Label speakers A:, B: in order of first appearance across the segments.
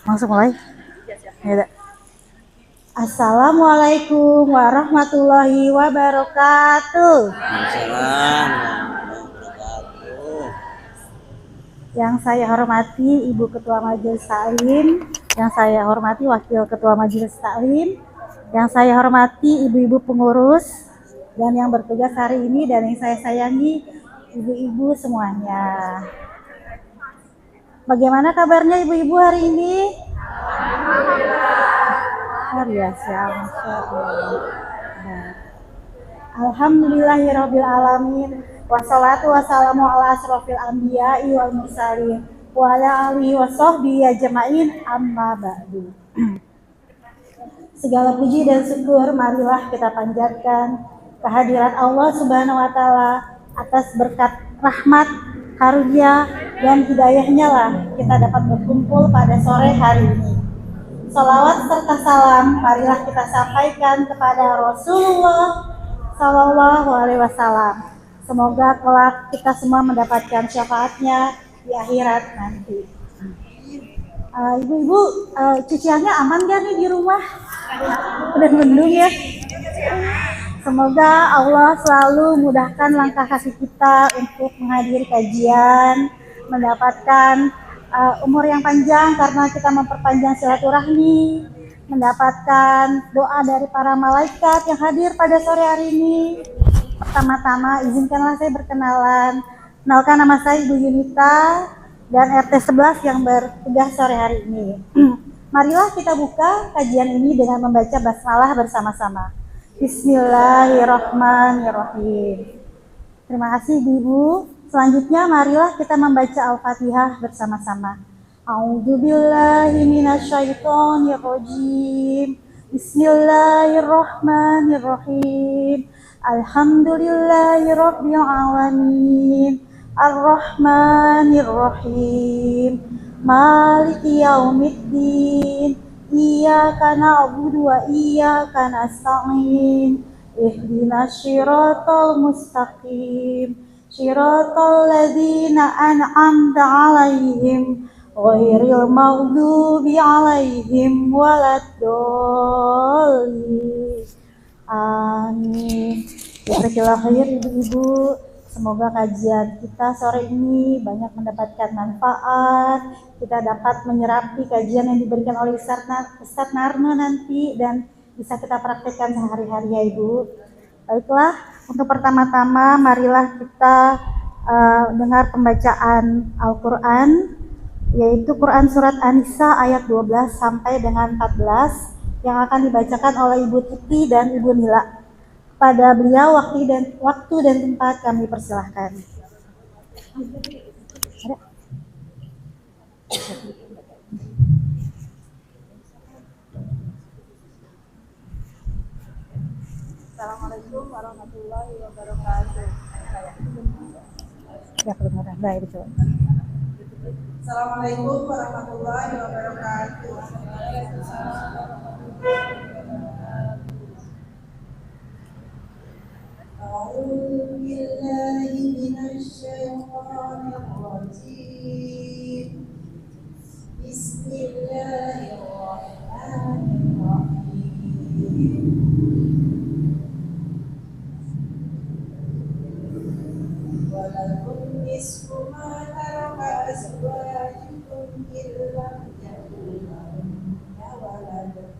A: Langsung mulai. Ya. Assalamualaikum warahmatullahi wabarakatuh.
B: Waalaikumsalam warahmatullahi wabarakatuh.
A: Yang saya hormati Ibu Ketua Majelis Taklim, yang saya hormati Wakil Ketua Majelis Taklim, yang saya hormati ibu-ibu pengurus, dan yang bertugas hari ini dan yang saya sayangi ibu-ibu semuanya. Bagaimana kabarnya ibu-ibu hari ini? Luar biasa, Masya Allah. Alhamdulillahirabbil alamin. Wassalatu wassalamu ala asrofil anbiya'i wal mursalin wa ala alihi washabbihi ajmain, amma ba'du. Segala puji dan syukur marilah kita panjatkan kehadirat Allah Subhanahu wa taala atas berkat rahmat, karunia dan hidayahnya lah kita dapat berkumpul pada sore hari ini. Salawat serta salam marilah kita sampaikan kepada Rasulullah Sallallahu Alaihi Wasallam. Semoga kelak kita semua mendapatkan syafaatnya di akhirat nanti. Ibu-ibu, cuciannya aman gak nih di rumah? Udah mendung ya? Semoga Allah selalu mudahkan langkah kaki kita untuk menghadiri kajian, mendapatkan umur yang panjang karena kita memperpanjang silaturahmi, mendapatkan doa dari para malaikat yang hadir pada sore hari ini. Pertama-tama izinkanlah saya berkenalan. Kenalkan, nama saya Ibu Yunita dan RT 11 yang bertugas sore hari ini. Marilah kita buka kajian ini dengan membaca basmalah bersama-sama. Bismillahirrahmanirrahim. Terima kasih Ibu. Selanjutnya marilah kita membaca Al-Fatihah bersama-sama. A'udzubillahi minasyaitonirrajim. Bismillahirrahmanirrahim. Alhamdulillahirabbil alamin. Ar-Rahmanir-Rahim. Maliki yaumiddin. Iyyaka na'budu wa iyyaka nasta'in. Ihdinas siratal mustaqim. Siratal ladzina an'amta 'alaihim ghairil maghdubi 'alaihim waladdallin. Amin. Jazakallahu khair ibu-ibu. Semoga kajian kita sore ini banyak mendapatkan manfaat. Kita dapat menyerapi kajian yang diberikan oleh Ustadz Narno nanti dan bisa kita praktekkan sehari-hari ya Ibu. Baiklah, untuk pertama-tama marilah kita dengar pembacaan Al-Quran, yaitu Quran Surat An-Nisa ayat 12 sampai dengan 14 yang akan dibacakan oleh Ibu Titi dan Ibu Nila. Pada beliau waktu dan tempat kami persilahkan. Assalamualaikum warahmatullahi wabarakatuh. Ya, kedengaran. Baik, betul.
C: Assalamualaikum warahmatullahi wabarakatuh. A'udzu billahi minasy syaithanir rajim. Bismillahirrahmanirrahim. Walakum nisfu ma taraka azwajukum illam yakul lahunna walad.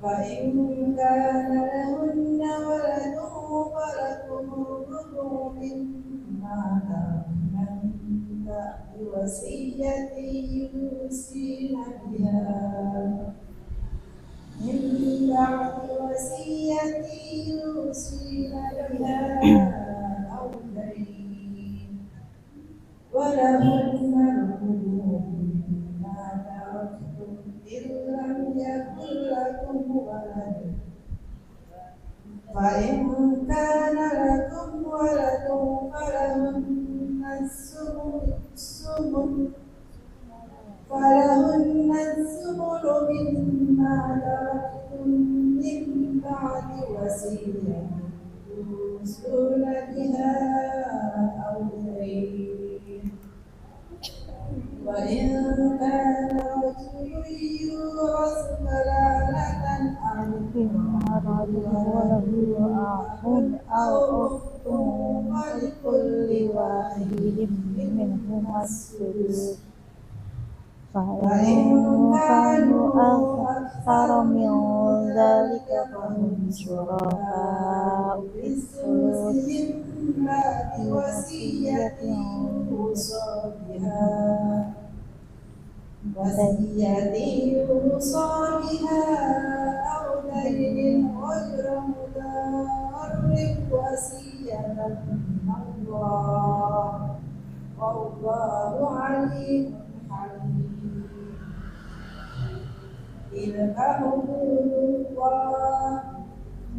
C: Fa in kana lahunna waladun falakum rubu mimma tarakna min ba'di wasiyyatin yusina biha ولهن الربع مما تركتم إن لم يكن لكم ولد فإن كان لكم ولد فلهن مما تركتم من بعد وصية توصون بها أو دين وإن كان رجل يورث كلالة أو
A: وله أخ أو أخت فلكل واحد منهما السدس فإن كانوا أكثر من ذلك فهم شركاء في الثلث
C: من بعد وصية يوصى بها أو دين غير مضار وصية من الله والله عليم حليم تلك حدود الله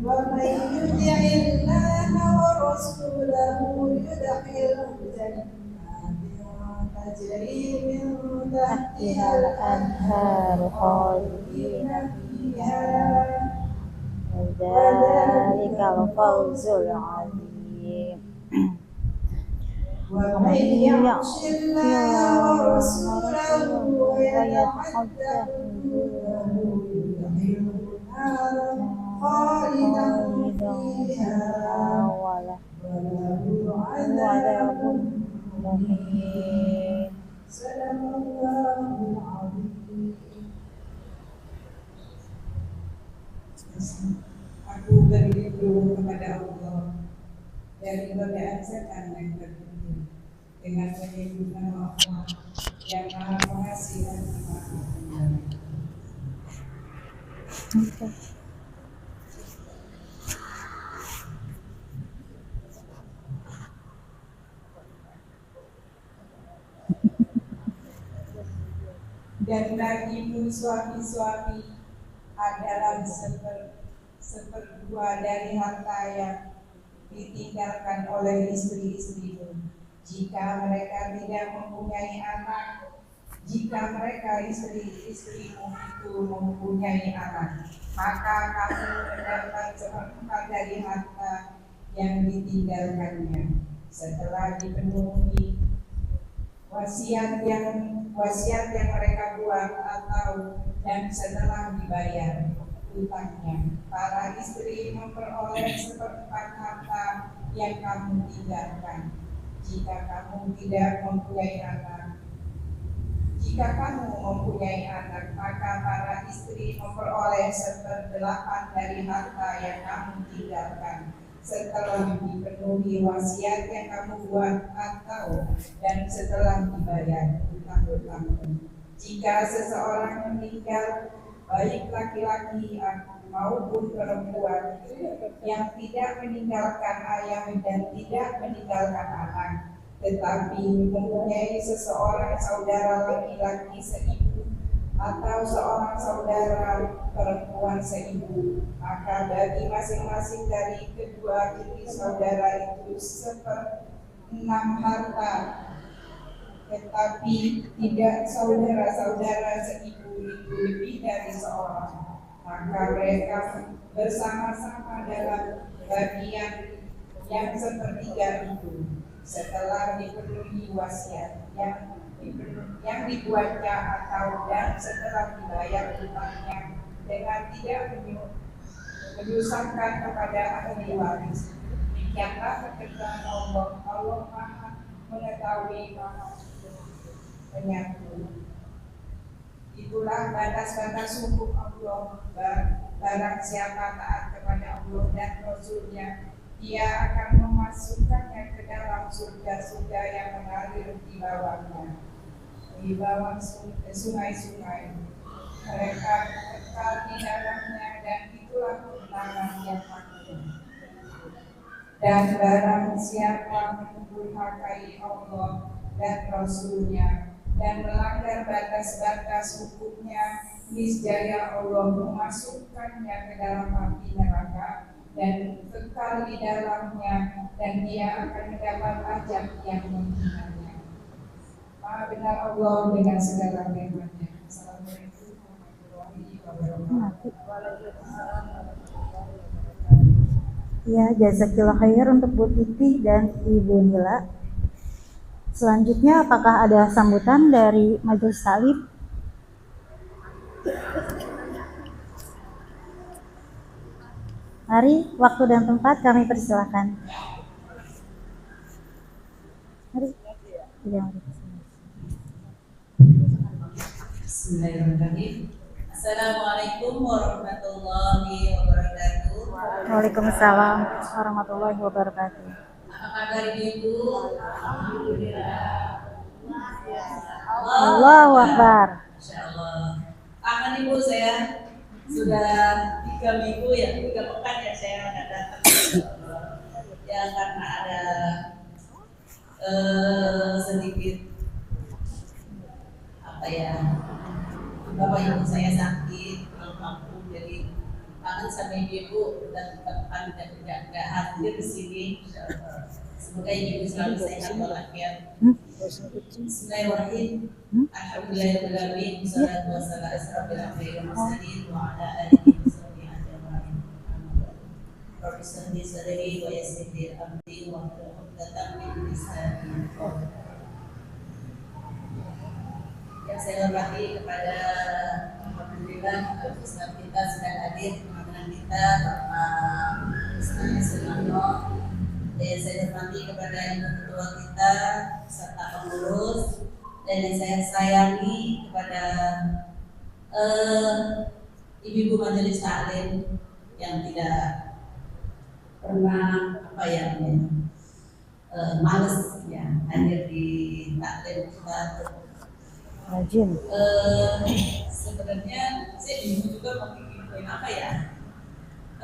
C: ومن يطع الله ورسوله يدخله جنات تجري من تحتها
A: الأنهار خالدين
C: فيها
A: وذلك الفوز العظيم
C: ومن يعص الله ورسوله ويتعدى حدوده يدخله نارا خالدا فيها وله عذاب مهين صدق الله العظيم.
D: Aku berlindung kepada Allah dari godaan setan yang terkutuk dengan menyebut nama Allah yang Maha Pengasih dan Maha Penyayang. Dan bagimu suami-suami adalah seperdua dari harta yang ditinggalkan oleh istri-istrimu jika mereka tidak mempunyai anak. Jika mereka istri-istrimu itu mempunyai anak, maka kamu mendapat seperempat dari harta yang ditinggalkannya setelah dipenuhi wasiat yang mereka buat dan setelah dibayar utangnya. Para istri memperoleh seperempat harta yang kamu tinggalkan. Jika kamu mempunyai anak, maka para istri memperoleh seperdelapan dari harta yang kamu tinggalkan setelah dipenuhi wasiat yang kamu buat dan setelah dibayar utang-utangmu. Jika seseorang meninggal, baik laki-laki maupun perempuan yang tidak meninggalkan ayah dan tidak meninggalkan anak, tetapi mempunyai seseorang saudara laki-laki seibu atau seorang saudara perempuan seibu, maka bagi masing-masing dari kedua jenis saudara itu 1/6 harta. Tetapi tidak saudara-saudara seibu itu lebih dari seorang, maka mereka bersama-sama dalam bagian yang sepertiga itu setelah dipenuhi wasiat yang dibuatnya dan setelah dibayar utangnya dengan tidak menyusahkan kepada ahli waris. Demikianlah pekerjaan Allah. Allah Maha mengetahui, Maha menyatu. Itulah batas-batas hukum Allah. Barang siapa taat kepada Allah dan Rasul-Nya, Dia akan memasukkannya ke dalam surga-surga yang mengalir di bawahnya, di bawah sungai-sungai. Mereka kekal di dalamnya, dan itulah kemenangan yang makmur. Dan barang siapa mendurhakai Allah dan Rasul-Nya dan melanggar batas-batas hukumnya, niscaya Allah memasukkannya ke dalam api neraka dan kekal di dalamnya, dan dia akan mendapat azab yang menghinanya. Maha benar Allah dengan segala firman-Nya. Assalamualaikum warahmatullahi
A: Ya, jazakillah khair untuk Bu Titi dan Ibu Nila. Selanjutnya, apakah ada sambutan dari Majelis Taklim? Mari, waktu dan tempat kami persilakan. Mari. Ya, mari.
D: Bismillahirrahmanirrahim. Assalamualaikum warahmatullahi wabarakatuh.
A: Waalaikumsalam warahmatullahi wabarakatuh.
D: Apa kabar Ibu?
A: Allahu Akbar.
D: Masya Allah. Kangen Ibu saya. Sudah 3 minggu ya, 3 pekan ya saya nggak datang. Ya karena ada sedikit apa ya, bapak ibu saya sakit kurang mampu, jadi kangen sama ibu dan teman tidak hadir di sini. Semoga ibu selalu sehat walafiat. Bismillahirrahmanirrahim. Alhamdulillahirobbilalamin. Wassalatu wassalamu ala asyrofil anbiya'i wal mursalin wa ala alihi washabbihi ajmain. Rabbi shrah li sadri wa yassir li amri wa hlul 'uqdatam min lisani. Yang saya hormati kepada alhamdulillah Ustaz kita sudah hadir di pengadilan kita, Bapak Ustaz Sunarno. Dan saya hormati kepada ibu ketua kita serta pengurus, dan yang saya sayangi kepada ibu-ibu majelis taklim yang tidak pernah apa ya males ya hadir di taklim kita.
A: Rajin.
D: Sebenarnya saya bingung juga mau bikin apa ya.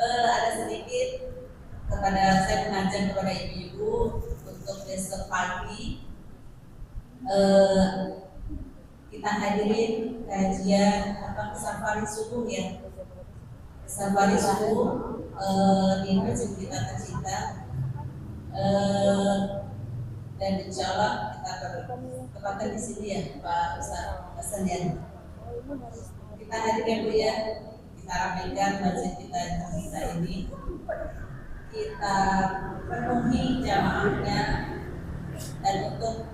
D: Ada sedikit kepada saya mengajak kepada ibu-ibu untuk besok pagi kita hadirin kajian safari subuh ya, safari subuh di masjid kita tercinta, dan insya Allah kita bertepatan di sini ya Pak Ustaz Hasan ya. Kita hadirin Bu ya, kita rapikan masjid kita tercinta ini, kita penuhi jamaahnya, dan untuk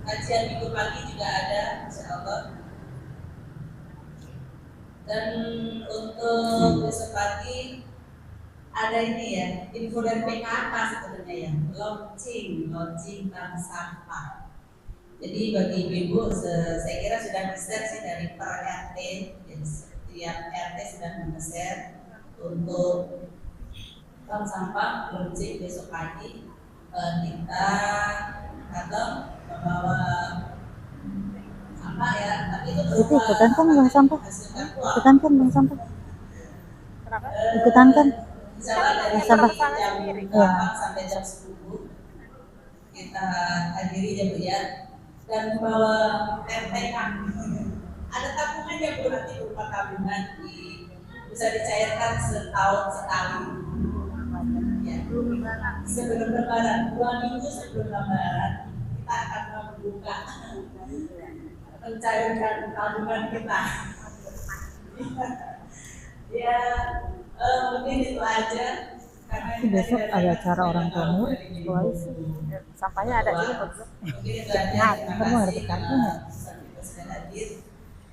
D: kajian minggu pagi juga ada insya Allah. Dan untuk besok pagi ada ini ya, info dari PKK sebenarnya ya, launching bank sampah. Jadi bagi ibu-ibu saya kira sudah di-share sih dari per RT, jadi setiap RT sudah men-share untuk bank sampah launching besok pagi. Kita datang membawa sampah ya, tapi itu
A: Ikutan kan bang sampah? Ikutan kan bang sampah? Ikutan kan?
D: Misalnya dari
A: Sampah.
D: jam 8 sampai jam 10 kita hadiri ya Bu ya, dan membawa TPK. Ada tabungannya Bu, nanti berupa tabungan bisa dicairkan setahun sekali. Ya. Sebelum Lebaran, 2 minggu sebelum Lebaran kita akan membuka mencairkan tabungan kita. Ya, mungkin itu aja. Karena
A: Besok ada acara orang tua murid,
C: Sampahnya ada ini kok.
D: mungkin itu aja. Terima
A: kamu ada
D: kasih
A: kartunya.
D: karena sudah hadir.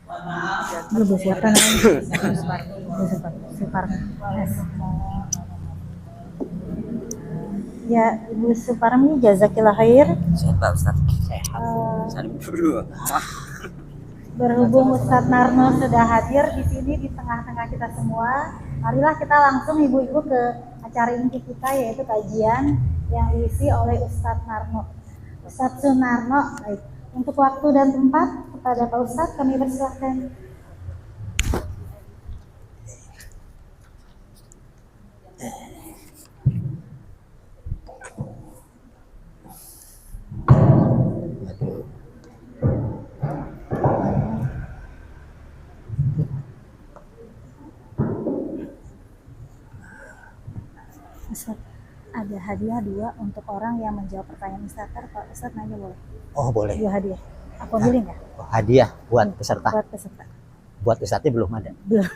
D: Mohon maaf.
A: Belum siapkan Supar. Ya, Ibu Suparmi, jazakillah khair.
B: Sehat Pak Ustaz. Sehat. Salim dulu.
A: Berhubung Ustadz Narno sudah hadir di sini di tengah-tengah kita semua, marilah kita langsung ibu-ibu ke acara inti kita, yaitu kajian yang diisi oleh Ustadz Narno, Ustadz Sunarno. Baik, untuk waktu dan tempat kepada Pak Ustadz kami persilahkan. Ustadz, ada hadiah 2 untuk orang yang menjawab pertanyaan starter. Pak Ustadz nanya boleh?
E: Oh boleh.
A: 2 hadiah. Aku ambilin ya?
E: Oh, hadiah buat peserta.
A: Buat peserta.
E: Buat ustadznya belum ada.
A: Belum.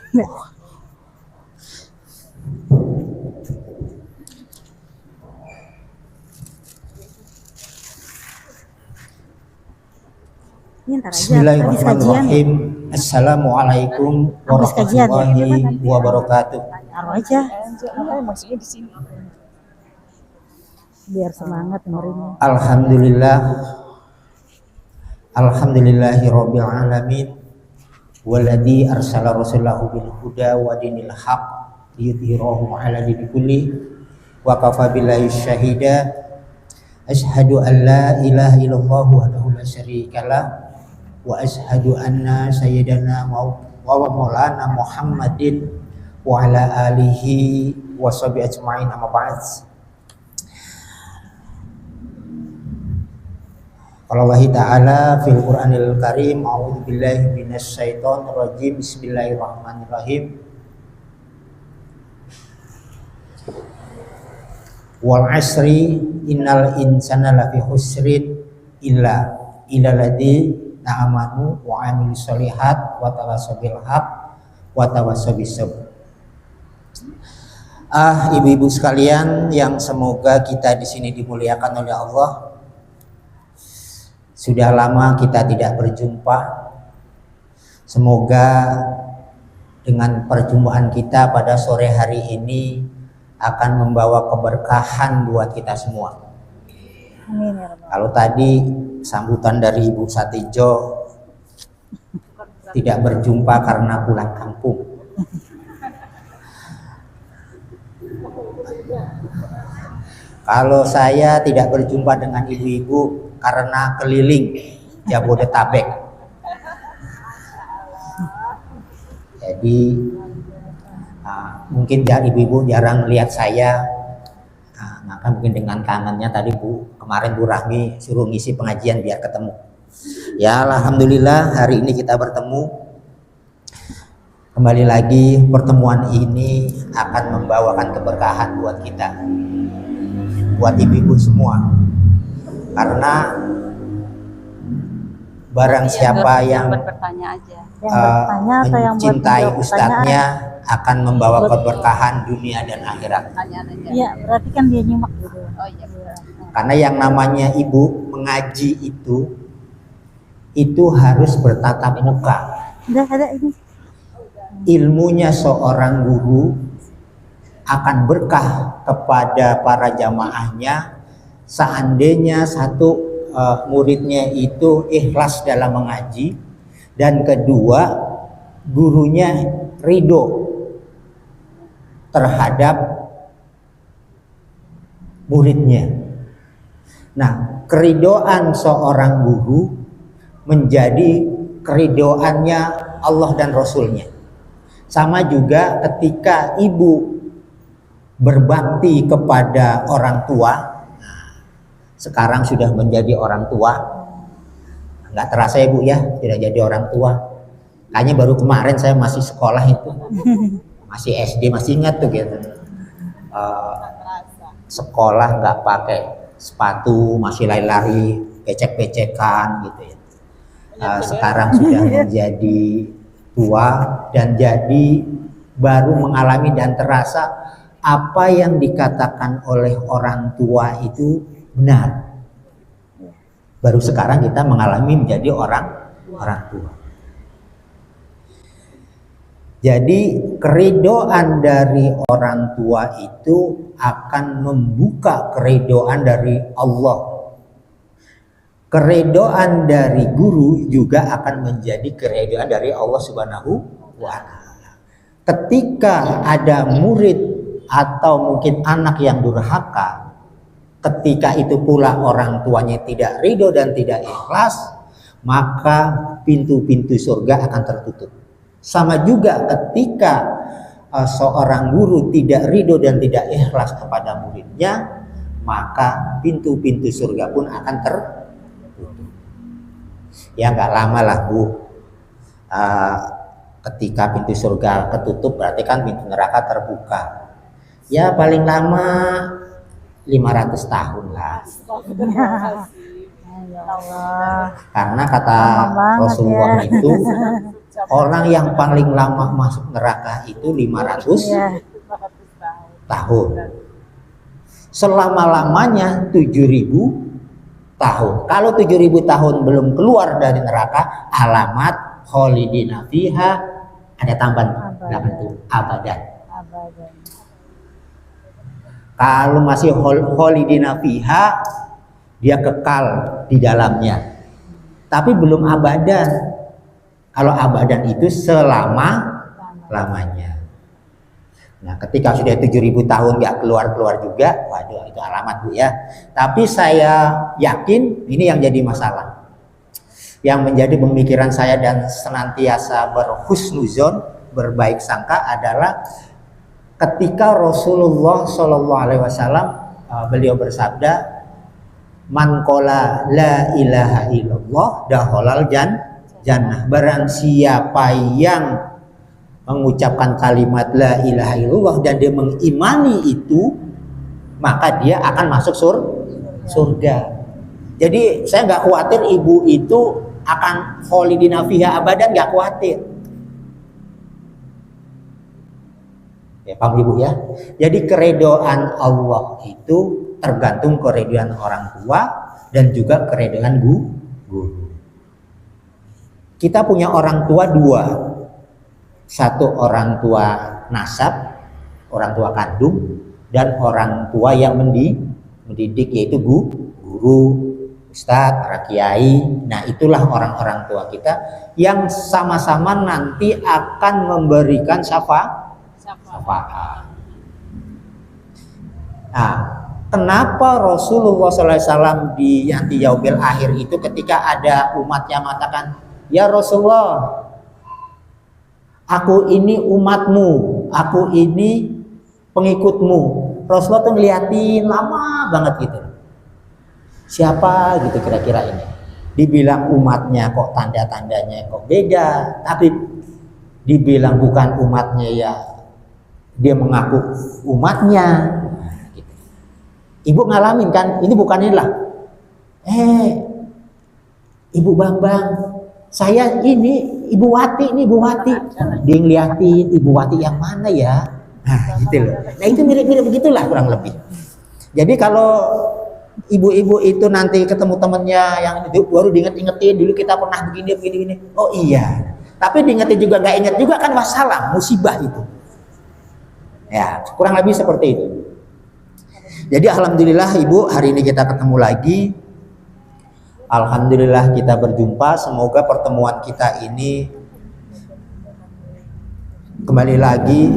A: Ini ntar aja, habis kajian ya.
F: Bismillahirrahmanirrahim. Assalamualaikum
A: Habis kajian ya.
F: warahmatullahi wabarakatuh.
A: Taruh aja,
C: Makanya maksudnya di sini.
A: biar semangat dengerinnya.
F: Alhamdulillah. Alhamdulillahi rabbil alamin. Walladzi arsala rasulahu bil huda wa dinil haq liyudhhirahu 'ala dini kulli wa kafa billahi syahida. Asyhadu an la ilaha illallah wahdahu la syarikalah wa asyhadu anna sayyidana wa maulana Muhammadin wa ala alihi wa sahbihi ajma'in, amma ba'd. Qala Allah Ta'ala fil Qur'anil Karim, a'udzu billahi minasy syaithanir rajim. Bismillahirrahmanirrahim. Wal 'asri innal insana lafi khusrin illa alladziina amanu wa 'amilus sholihat wa tawassaw bil haqq wa tawassaw bis sabr. Ibu-ibu sekalian yang semoga kita di sini dimuliakan oleh Allah. Sudah lama kita tidak berjumpa. Semoga dengan perjumpaan kita pada sore hari ini akan membawa keberkahan buat kita semua.
A: Amin ya Rabbal.
F: Kalau tadi sambutan dari Ibu Satijo tidak berjumpa karena pulang kampung. Kalau saya tidak berjumpa dengan ibu-ibu karena keliling Jabodetabek. Jadi mungkin ibu-ibu jarang lihat saya, maka mungkin dengan kangennya tadi kemarin Bu Rahmi suruh ngisi pengajian biar ketemu. Ya alhamdulillah hari ini kita bertemu. Kembali lagi pertemuan ini akan membawakan keberkahan buat kita, buat ibu-ibu semua. Karena barang siapa yang
C: bertanya aja.
A: bertanya atau yang buat
F: mencintai
A: menjawab
F: ustadznya akan membawa keberkahan dunia dan akhirat.
C: Pertanyaan aja.
A: Iya, berarti kan dia nyimak gitu.
C: Oh iya.
F: Karena yang namanya ibu mengaji itu harus bertatap muka.
A: Udah ada ini.
F: Ilmunya seorang guru akan berkah kepada para jamaahnya seandainya satu muridnya itu ikhlas dalam mengaji, dan kedua gurunya ridho terhadap muridnya. Nah, keridoan seorang guru menjadi keridoannya Allah dan Rasulnya. Sama juga ketika ibu berbakti kepada orang tua, sekarang sudah menjadi orang tua, nggak terasa ya Bu ya, tidak jadi orang tua. Kayaknya baru kemarin saya masih sekolah itu, masih SD, masih ingat tuh gitu. Sekolah nggak pakai sepatu, masih lari-lari, becek-becekan gitu ya. Sekarang sudah menjadi tua dan jadi baru mengalami dan terasa apa yang dikatakan oleh orang tua itu benar. Baru sekarang kita mengalami menjadi orang tua. Jadi keridoan dari orang tua itu akan membuka keridoan dari Allah. Keridoan dari guru juga akan menjadi keridoan dari Allah Subhanahu wa Ta'ala. Ketika ada murid atau mungkin anak yang durhaka, ketika itu pula orang tuanya tidak ridho dan tidak ikhlas, maka pintu-pintu surga akan tertutup. Sama juga ketika seorang guru tidak ridho dan tidak ikhlas kepada muridnya, maka pintu-pintu surga pun akan tertutup. Ya nggak lama lah Bu, ketika pintu surga ketutup berarti kan pintu neraka terbuka. Ya paling lama 500 tahun lah. Karena kata Rasulullah itu orang yang paling lama masuk neraka itu 500 tahun. Selama-lamanya 7.000 tahun. Kalau 7.000 tahun belum keluar dari neraka, alamat kholidina fiha, ada tambahan belakang itu abadan.
A: Abadan.
F: Kalau masih kholidina fiha, dia kekal di dalamnya. Tapi belum abadan. Kalau abadan itu selama-lamanya. Nah, ketika sudah 7.000 tahun nggak keluar-keluar juga, waduh itu alamat Bu ya. Tapi saya yakin ini yang jadi masalah. Yang menjadi pemikiran saya dan senantiasa berhusnuzon, berbaik sangka adalah ketika Rasulullah Shallallahu Alaihi Wasallam beliau bersabda, "Man qala la ilaha illallah dakhalal jannah." Barang siapa yang mengucapkan kalimat la ilaha illallah dan dia mengimani itu, maka dia akan masuk surga. Jadi saya nggak khawatir ibu itu akan kholidina fiha abadan, nggak khawatir. Ya, paham ibu ya? Jadi keredoan Allah itu tergantung keredoan orang tua dan juga keredoan guru. Kita punya orang tua dua. Satu orang tua nasab, orang tua kandung, dan orang tua yang mendidik, yaitu guru, ustadz, para kiai. Nah, itulah orang-orang tua kita yang sama-sama nanti akan memberikan syafaat. Nah, kenapa Rasulullah SAW di yaumil akhir itu ketika ada umatnya mengatakan, "Ya Rasulullah, aku ini umatmu, aku ini pengikutmu." Rasulullah tuh ngeliatin lama banget gitu. Siapa gitu kira-kira ini? Dibilang umatnya kok tanda-tandanya kok beda, tapi dibilang bukan umatnya ya dia mengaku umatnya. Nah, gitu. Ibu ngalamin kan? Ini bukan inilah. Ibu Bambang, saya ini Ibu Wati, ini Ibu Wati. Dia ngeliatin Ibu Wati yang mana ya? Nah, gitu loh. Nah, itu mirip-mirip begitulah kurang lebih. Jadi kalau ibu-ibu itu nanti ketemu temennya yang baru diinget-ingetin dulu kita pernah begini. Oh iya. Tapi diingetin juga nggak inget juga kan masalah, musibah itu. Ya, kurang lebih seperti itu. Jadi alhamdulillah Ibu, hari ini kita ketemu lagi. Alhamdulillah kita berjumpa. Semoga pertemuan kita ini kembali lagi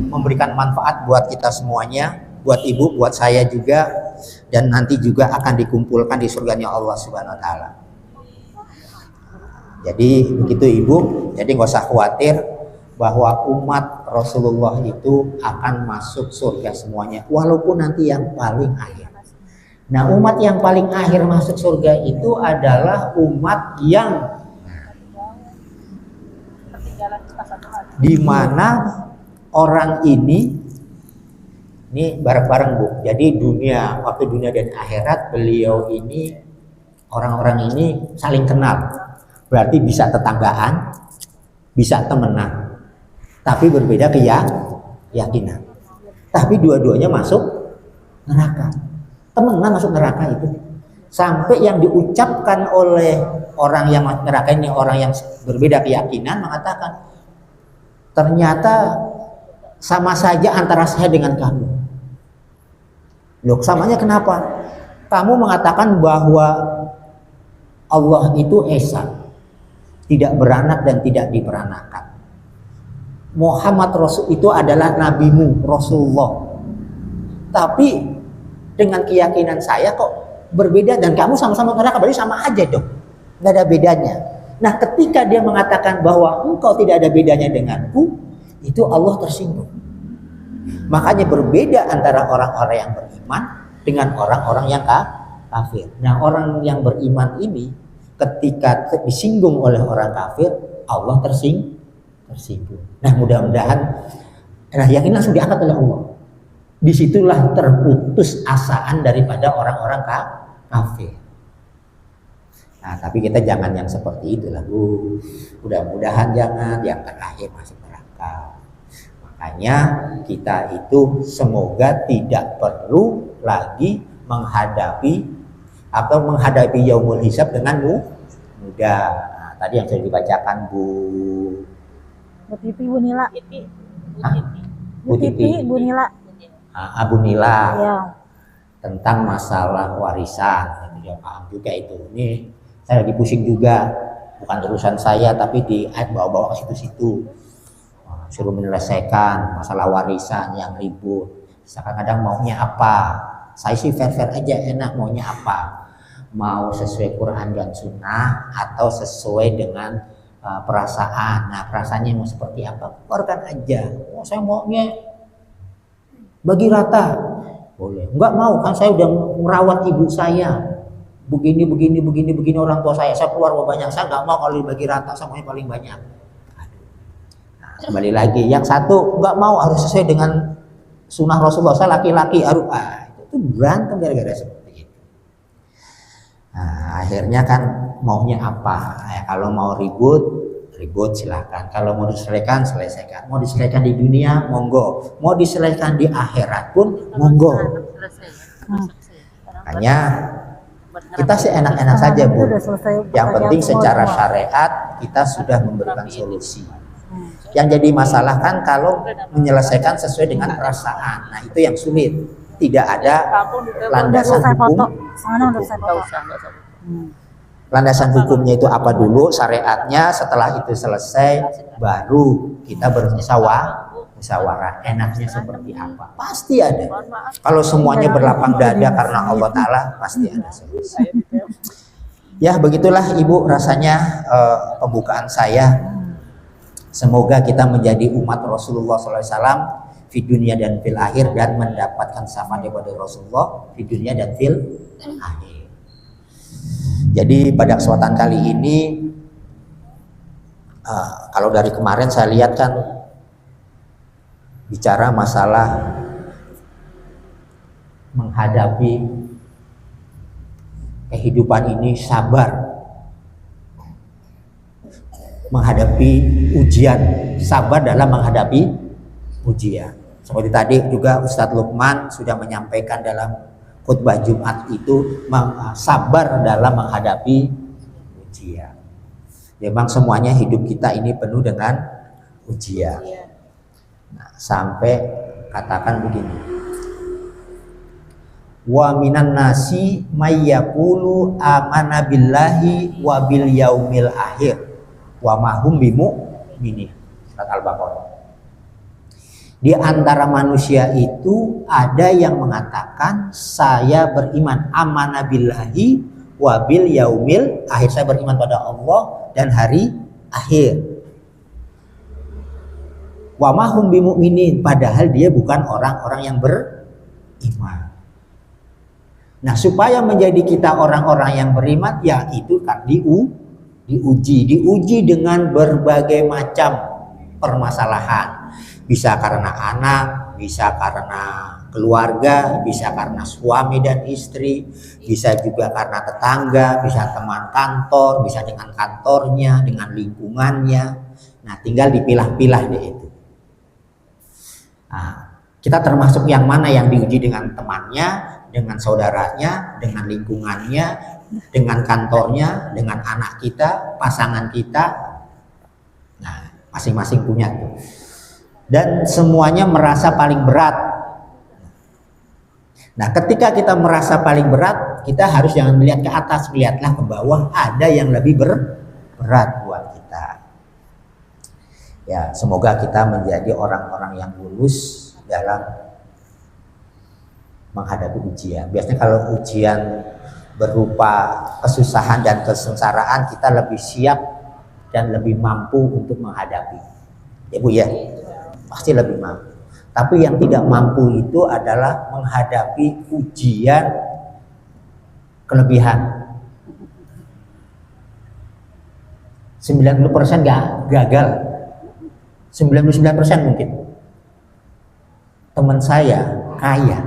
F: memberikan manfaat buat kita semuanya, buat Ibu, buat saya juga, dan nanti juga akan dikumpulkan di surganya Allah Subhanahu wa taala. Jadi begitu Ibu, jadi nggak usah khawatir bahwa umat Rasulullah itu akan masuk surga semuanya, walaupun nanti yang paling akhir. Nah, umat yang paling akhir masuk surga itu adalah umat yang di mana orang ini bareng-bareng Bu. Jadi waktu dunia dan akhirat beliau ini, orang-orang ini saling kenal. Berarti bisa tetanggaan, bisa temenan. Tapi berbeda keyakinan. Tapi dua-duanya masuk neraka. Temenan masuk neraka itu. Sampai yang diucapkan oleh orang yang masuk neraka ini, orang yang berbeda keyakinan, mengatakan, ternyata sama saja antara saya dengan kamu. Loh, samanya kenapa? Kamu mengatakan bahwa Allah itu esa, tidak beranak dan tidak diperanakan. Muhammad Rasul itu adalah nabimu, Rasulullah. Tapi dengan keyakinan saya kok berbeda dan kamu sama-sama neraka, berarti sama aja dong. Nggak ada bedanya. Nah, ketika dia mengatakan bahwa engkau tidak ada bedanya denganku, itu Allah tersinggung. Makanya berbeda antara orang-orang yang beriman dengan orang-orang yang kafir. Nah, orang yang beriman ini ketika disinggung oleh orang kafir, Allah tersinggung. Nah, mudah-mudahan yang ini langsung diangkat oleh Allah. Disitulah terputus asaan daripada orang-orang kafir. Nah, tapi kita jangan yang seperti itulah Bu. Mudah-mudahan jangan yang terakhir masuk neraka. Makanya kita itu semoga tidak perlu lagi menghadapi atau menghadapi yaumul hisab dengan mudah. Nah, tadi yang sudah dibacakan Bu
A: Titi, Bu Nila.
F: Hah?
A: Bu Titi, Bu Nila.
F: Abu Nila
A: Ya.
F: tentang masalah warisan. Itu ya paham juga itu. Ini saya lagi pusing juga, bukan urusan saya tapi di bawa-bawa ke situ-situ. Suruh menyelesaikan masalah warisan yang ribut. Kadang-kadang maunya apa? Saya sih fair-fair aja, enak maunya apa? Mau sesuai Quran dan Sunnah atau sesuai dengan perasaan. Nah, perasaannya mau seperti apa? Keluarkan aja. Oh, saya maunya bagi rata. Boleh. Enggak mau, kan saya udah merawat ibu saya. Begini orang tua saya. Saya keluar banyak. Saya nggak mau kalau dibagi rata, semuanya paling banyak. Nah, kembali lagi, yang satu nggak mau harus sesuai dengan sunnah Rasulullah. Saya laki-laki harus itu berantem gara-gara seperti itu. Nah, akhirnya kan maunya apa? Ya, kalau mau ribut silahkan. Kalau mau diselesaikan, selesaikan. Mau diselesaikan di dunia, monggo. Mau diselesaikan di akhirat pun, monggo. Makanya kita sih enak-enak saja, Bu. Yang penting secara syariat kita sudah memberikan solusi. Yang jadi masalah kan kalau menyelesaikan sesuai dengan perasaan. Nah, itu yang sulit. Tidak ada landasan hukum. Landasan hukumnya itu apa dulu, syariatnya, setelah itu selesai baru kita bermusyawarah. Enaknya seperti apa? Pasti ada. Kalau semuanya berlapang dada karena Allah Ta'ala, pasti ada solusi. Ya, begitulah Ibu rasanya pembukaan saya. Semoga kita menjadi umat Rasulullah SAW di dunia dan fil akhir, dan mendapatkan syafaat daripada Rasulullah di dunia dan fil akhir. Jadi pada kesempatan kali ini, kalau dari kemarin saya lihat kan bicara masalah menghadapi kehidupan ini, sabar menghadapi ujian, sabar dalam menghadapi ujian. Seperti tadi juga Ustadz Lukman sudah menyampaikan dalam khutbah Jumat itu, sabar dalam menghadapi ujian. Memang semuanya hidup kita ini penuh dengan ujian. Nah, sampai katakan begini, wa minan nasi mayyaqulu amana billahi wa bil yaumil akhir wa mahum bimu'minin. Surat Al-Baqarah. Di antara manusia itu ada yang mengatakan saya beriman amanah billahi wa bil yaumil akhir, saya beriman pada Allah dan hari akhir. Wa mahum bimu'minin, padahal dia bukan orang-orang yang beriman. Nah, supaya menjadi kita orang-orang yang beriman, ya itu kan diuji dengan berbagai macam permasalahan. Bisa karena anak, bisa karena keluarga, bisa karena suami dan istri, bisa juga karena tetangga, bisa teman kantor, bisa dengan kantornya, dengan lingkungannya. Nah, tinggal dipilah-pilah deh itu. Nah, kita termasuk yang mana yang diuji dengan temannya, dengan saudaranya, dengan lingkungannya, dengan kantornya, dengan anak kita, pasangan kita. Nah, masing-masing punya tuh. Dan semuanya merasa paling berat. Nah, ketika kita merasa paling berat, kita harus jangan melihat ke atas, lihatlah ke bawah, ada yang lebih berat buat kita. Ya, semoga kita menjadi orang-orang yang lulus dalam menghadapi ujian. Biasanya kalau ujian berupa kesusahan dan kesengsaraan, kita lebih siap dan lebih mampu untuk menghadapi. Ya Bu ya, pasti lebih mampu. Tapi yang tidak mampu itu adalah menghadapi ujian kelebihan. 90% gagal. 99% mungkin. Teman saya kaya,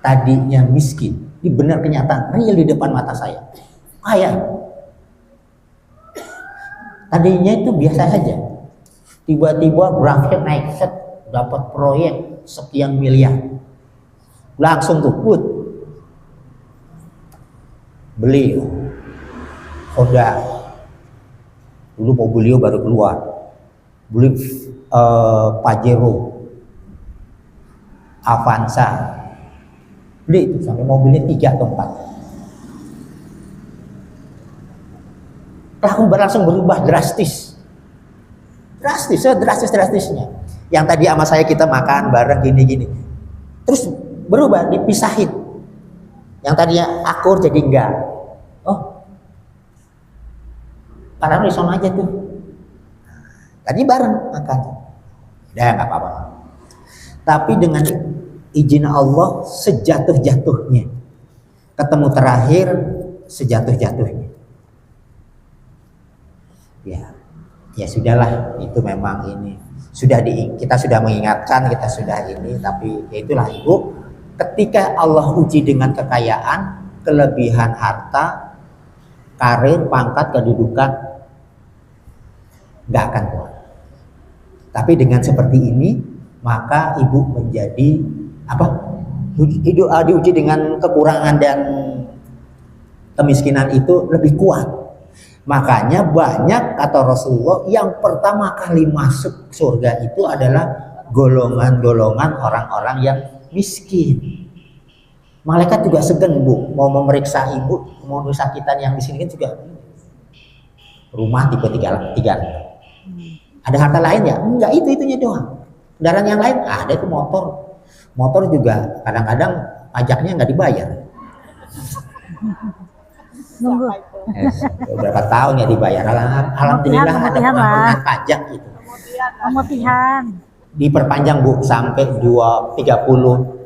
F: tadinya miskin. Ini benar kenyataan, real di depan mata saya. Kaya. Tadinya itu biasa saja. Tiba-tiba grafiknya naik, set, dapat proyek sekian miliar. Langsung tuh put. beli Honda. Dulu Mobilio baru keluar, beli Pajero, Avanza, beli itu sampai mobilnya 3 atau 4. Tahun langsung berubah drastis, drastisnya. Yang tadi sama saya kita makan bareng gini-gini, terus berubah, dipisahin. Yang tadinya akur jadi enggak. Oh, padahal di sana aja tuh. Tadi bareng makan, udah nggak apa-apa. Tapi dengan izin Allah sejatuh-jatuhnya, ketemu terakhir sejatuh-jatuhnya. Ya sudahlah, itu memang ini kita sudah mengingatkan, kita sudah ini, tapi ya itulah Ibu, ketika Allah uji dengan kekayaan, kelebihan harta, karir, pangkat, kedudukan, nggak akan kuat. Tapi dengan seperti ini, maka Ibu menjadi diuji dengan kekurangan dan kemiskinan itu lebih kuat. Makanya banyak kata Rasulullah yang pertama kali masuk surga itu adalah golongan-golongan orang-orang yang miskin. Malaikat juga segan, Bu, mau memeriksa Ibu, mau memeriksa kita yang di sini kan juga. Rumah tipe 3. Ada harta lain ya? Enggak, itunya doang. Kendaraan yang lain ada, itu motor. Motor juga kadang-kadang pajaknya nggak dibayar.
A: Nunggu.
F: Berapa tahun ya dibayar? Alhamdulillah ada pengampunan pajak gitu.
A: Pemutihan.
F: Diperpanjang, Bu, sampai 30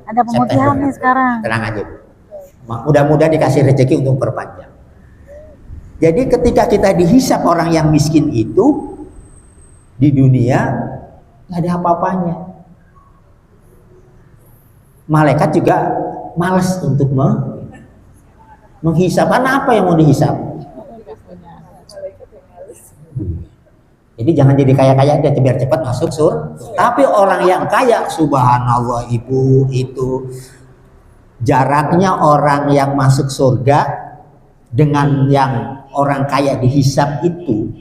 A: Ada pemutihan nih sekarang.
F: Tenang aja, Bu. Mudah-mudahan dikasih rezeki untuk perpanjang. Jadi ketika kita dihisap orang yang miskin itu di dunia nggak ada apa-apanya. Malaikat juga malas untuk menghisap. Karena apa yang mau dihisap? Jadi jangan jadi kaya-kaya aja biar cepat masuk surga. Tapi orang yang kaya, subhanallah Ibu, itu jaraknya orang yang masuk surga dengan yang orang kaya dihisap itu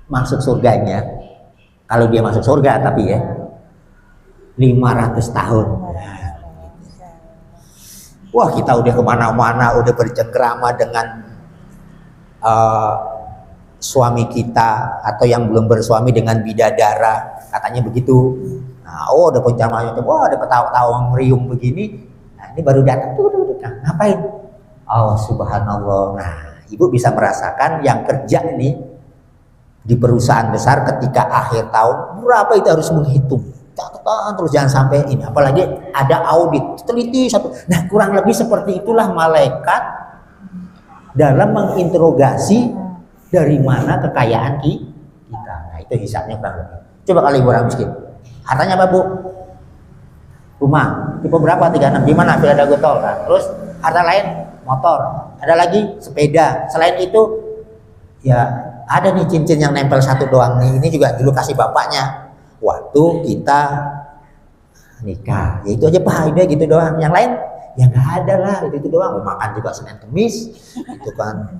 F: masuk surganya. Kalau dia masuk surga tapi ya 500 tahun. Wah, kita udah kemana-mana, udah bercengkrama dengan suami kita, atau yang belum bersuami dengan bidadara, katanya begitu. Nah, udah pencamanya, wah ada ketawa-tawa meriung begini. Nah, ini baru datang tuh, ngapain? Oh, subhanallah. Nah, Ibu bisa merasakan yang kerja ini di perusahaan besar ketika akhir tahun berapa itu harus menghitung. Catatan terus, jangan sampai ini, apalagi ada audit, teliti satu. Nah, kurang lebih seperti itulah malaikat dalam menginterogasi dari mana kekayaan kita. Nah, itu hisabnya kurang lebih. Coba kali Ibu orang miskin, hartanya apa, Bu? Rumah tipe berapa? 36. Di mana? Villa Dago Tol kan. Terus harta lain motor, ada lagi sepeda. Selain itu ya ada nih cincin yang nempel satu doang nih. Ini juga dulu kasih bapaknya waktu kita nikah. Ya itu aja Pak, udah gitu doang. Yang lain ya nggak ada lah, itu doang. Makan juga Senin Kemis, itu kan.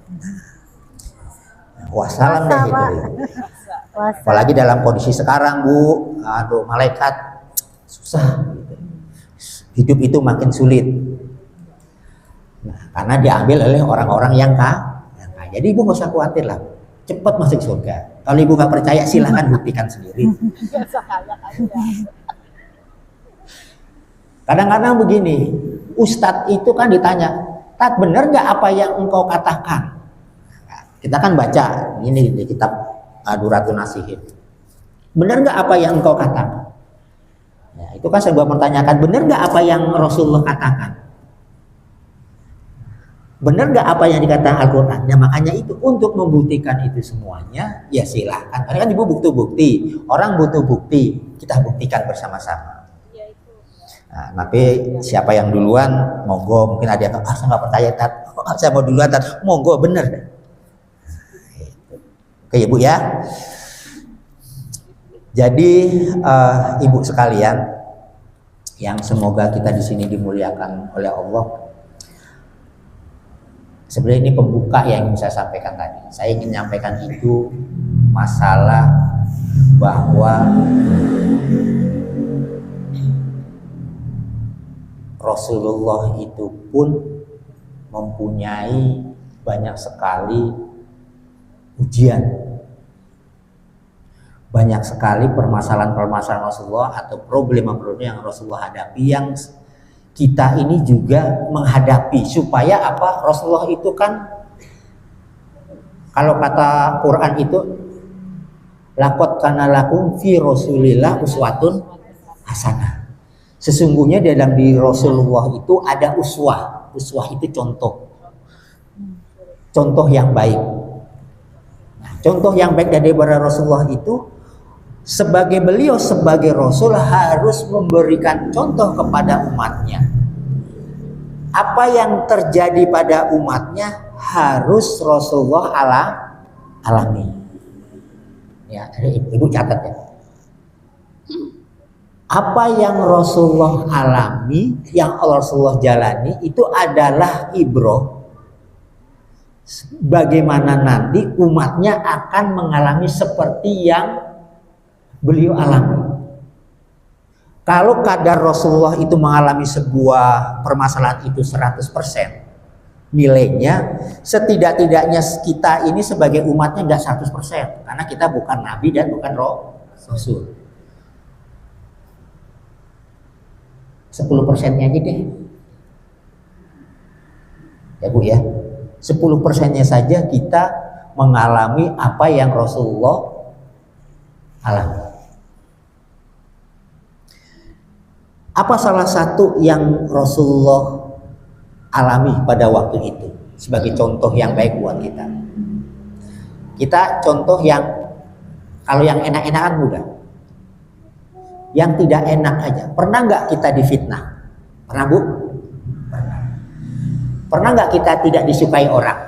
F: Wassalam deh gitu. Apalagi dalam kondisi sekarang, Bu, aduh, malaikat susah gitu. Hidup itu makin sulit. Nah, karena diambil oleh orang-orang yang kaya. Jadi Ibu nggak usah khawatir lah, cepat masuk surga. Kalau Ibu nggak percaya silahkan buktikan sendiri. Kadang-kadang begini, Ustadz itu kan ditanya, "Tat, benar nggak apa yang engkau katakan?" Kita kan baca ini di kitab Duratun Nasihin. Benar nggak apa yang engkau katakan? Ya, itu kan saya mempertanyakan, benar nggak apa yang Rasulullah katakan? Benar nggak apa yang dikatakan Al-Quran? Ya makanya itu untuk membuktikan itu semuanya, ya silahkan. Karena kan Ibu butuh bukti, orang butuh bukti, kita buktikan bersama-sama. Nah, tapi siapa yang duluan, monggo. Mungkin ada yang saya nggak percaya, Tat. Saya mau duluan, Tat. Monggo, bener. Oke, Ibu ya. Jadi Ibu sekalian, yang semoga kita di sini dimuliakan oleh Allah. Sebenarnya ini pembuka yang ingin saya sampaikan tadi. Saya ingin menyampaikan itu masalah bahwa Rasulullah itu pun mempunyai banyak sekali ujian, banyak sekali permasalahan-permasalahan Rasulullah atau problem-problem yang Rasulullah hadapi, yang kita ini juga menghadapi. Supaya apa? Rasulullah itu kan, kalau kata Quran itu, laqad kana lakum fi Rasulillah uswatun hasanah. Sesungguhnya dalam diri Rasulullah itu ada uswah. Uswah itu contoh. Contoh yang baik. Nah, contoh yang baik daripada Rasulullah itu, sebagai beliau sebagai Rasul harus memberikan contoh kepada umatnya. Apa yang terjadi pada umatnya harus Rasulullah alami. Ya, ibu catat ya. Apa yang Rasulullah alami, yang Rasulullah jalani itu adalah ibrah. Bagaimana nanti umatnya akan mengalami seperti yang beliau alami. Kalau kadar Rasulullah itu mengalami sebuah permasalahan itu 100%, nilainya setidak-tidaknya kita ini sebagai umatnya enggak 100%, karena kita bukan nabi dan bukan rasul. 10%-nya aja deh. Ya Bu ya. 10%-nya saja kita mengalami apa yang Rasulullah alami. Apa salah satu yang Rasulullah alami pada waktu itu sebagai contoh yang baik buat kita? Kita contoh yang, kalau yang enak-enakan mudah. Yang tidak enak aja. Pernah nggak kita difitnah? Pernah Bu? Pernah. Pernah nggak kita tidak disukai orang?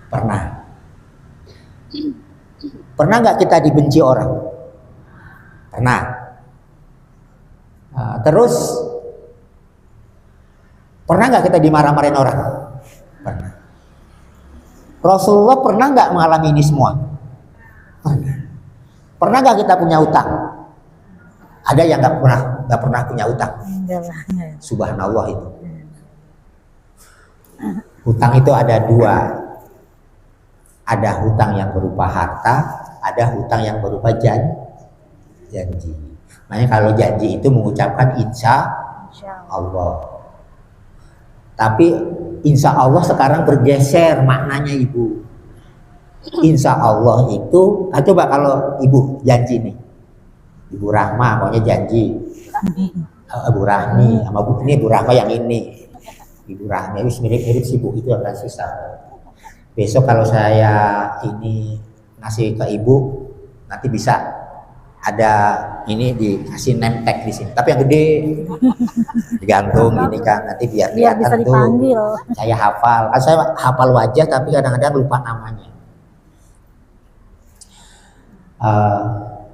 F: Pernah. Pernah nggak kita dibenci orang? Pernah. Nah, terus pernah nggak kita dimarah-marahin orang? Pernah. Rasulullah pernah nggak mengalami ini semua? Pernah. Pernah nggak kita punya utang? Ada yang nggak pernah punya utang? Subhanallah itu. Hutang itu ada dua. Ada hutang yang berupa harta, ada hutang yang berupa janji. Makanya kalau janji itu mengucapkan insya Allah. Tapi insya Allah sekarang bergeser maknanya Ibu. Insya Allah itu, coba kalau Ibu janji nih, Ibu Rahma maunya janji, Ibu Rahmi sama Bu ini, Ibu Rahma yang ini, Ibu Rahmi itu mirip-mirip sih Bu, itu agak susah. Besok kalau saya ini ngasih ke Ibu, nanti bisa ada ini dikasih name tag di sini, tapi yang gede digantung ini kan, nanti biar kelihatan tuh saya hafal. Kan saya hafal wajah tapi kadang-kadang lupa namanya.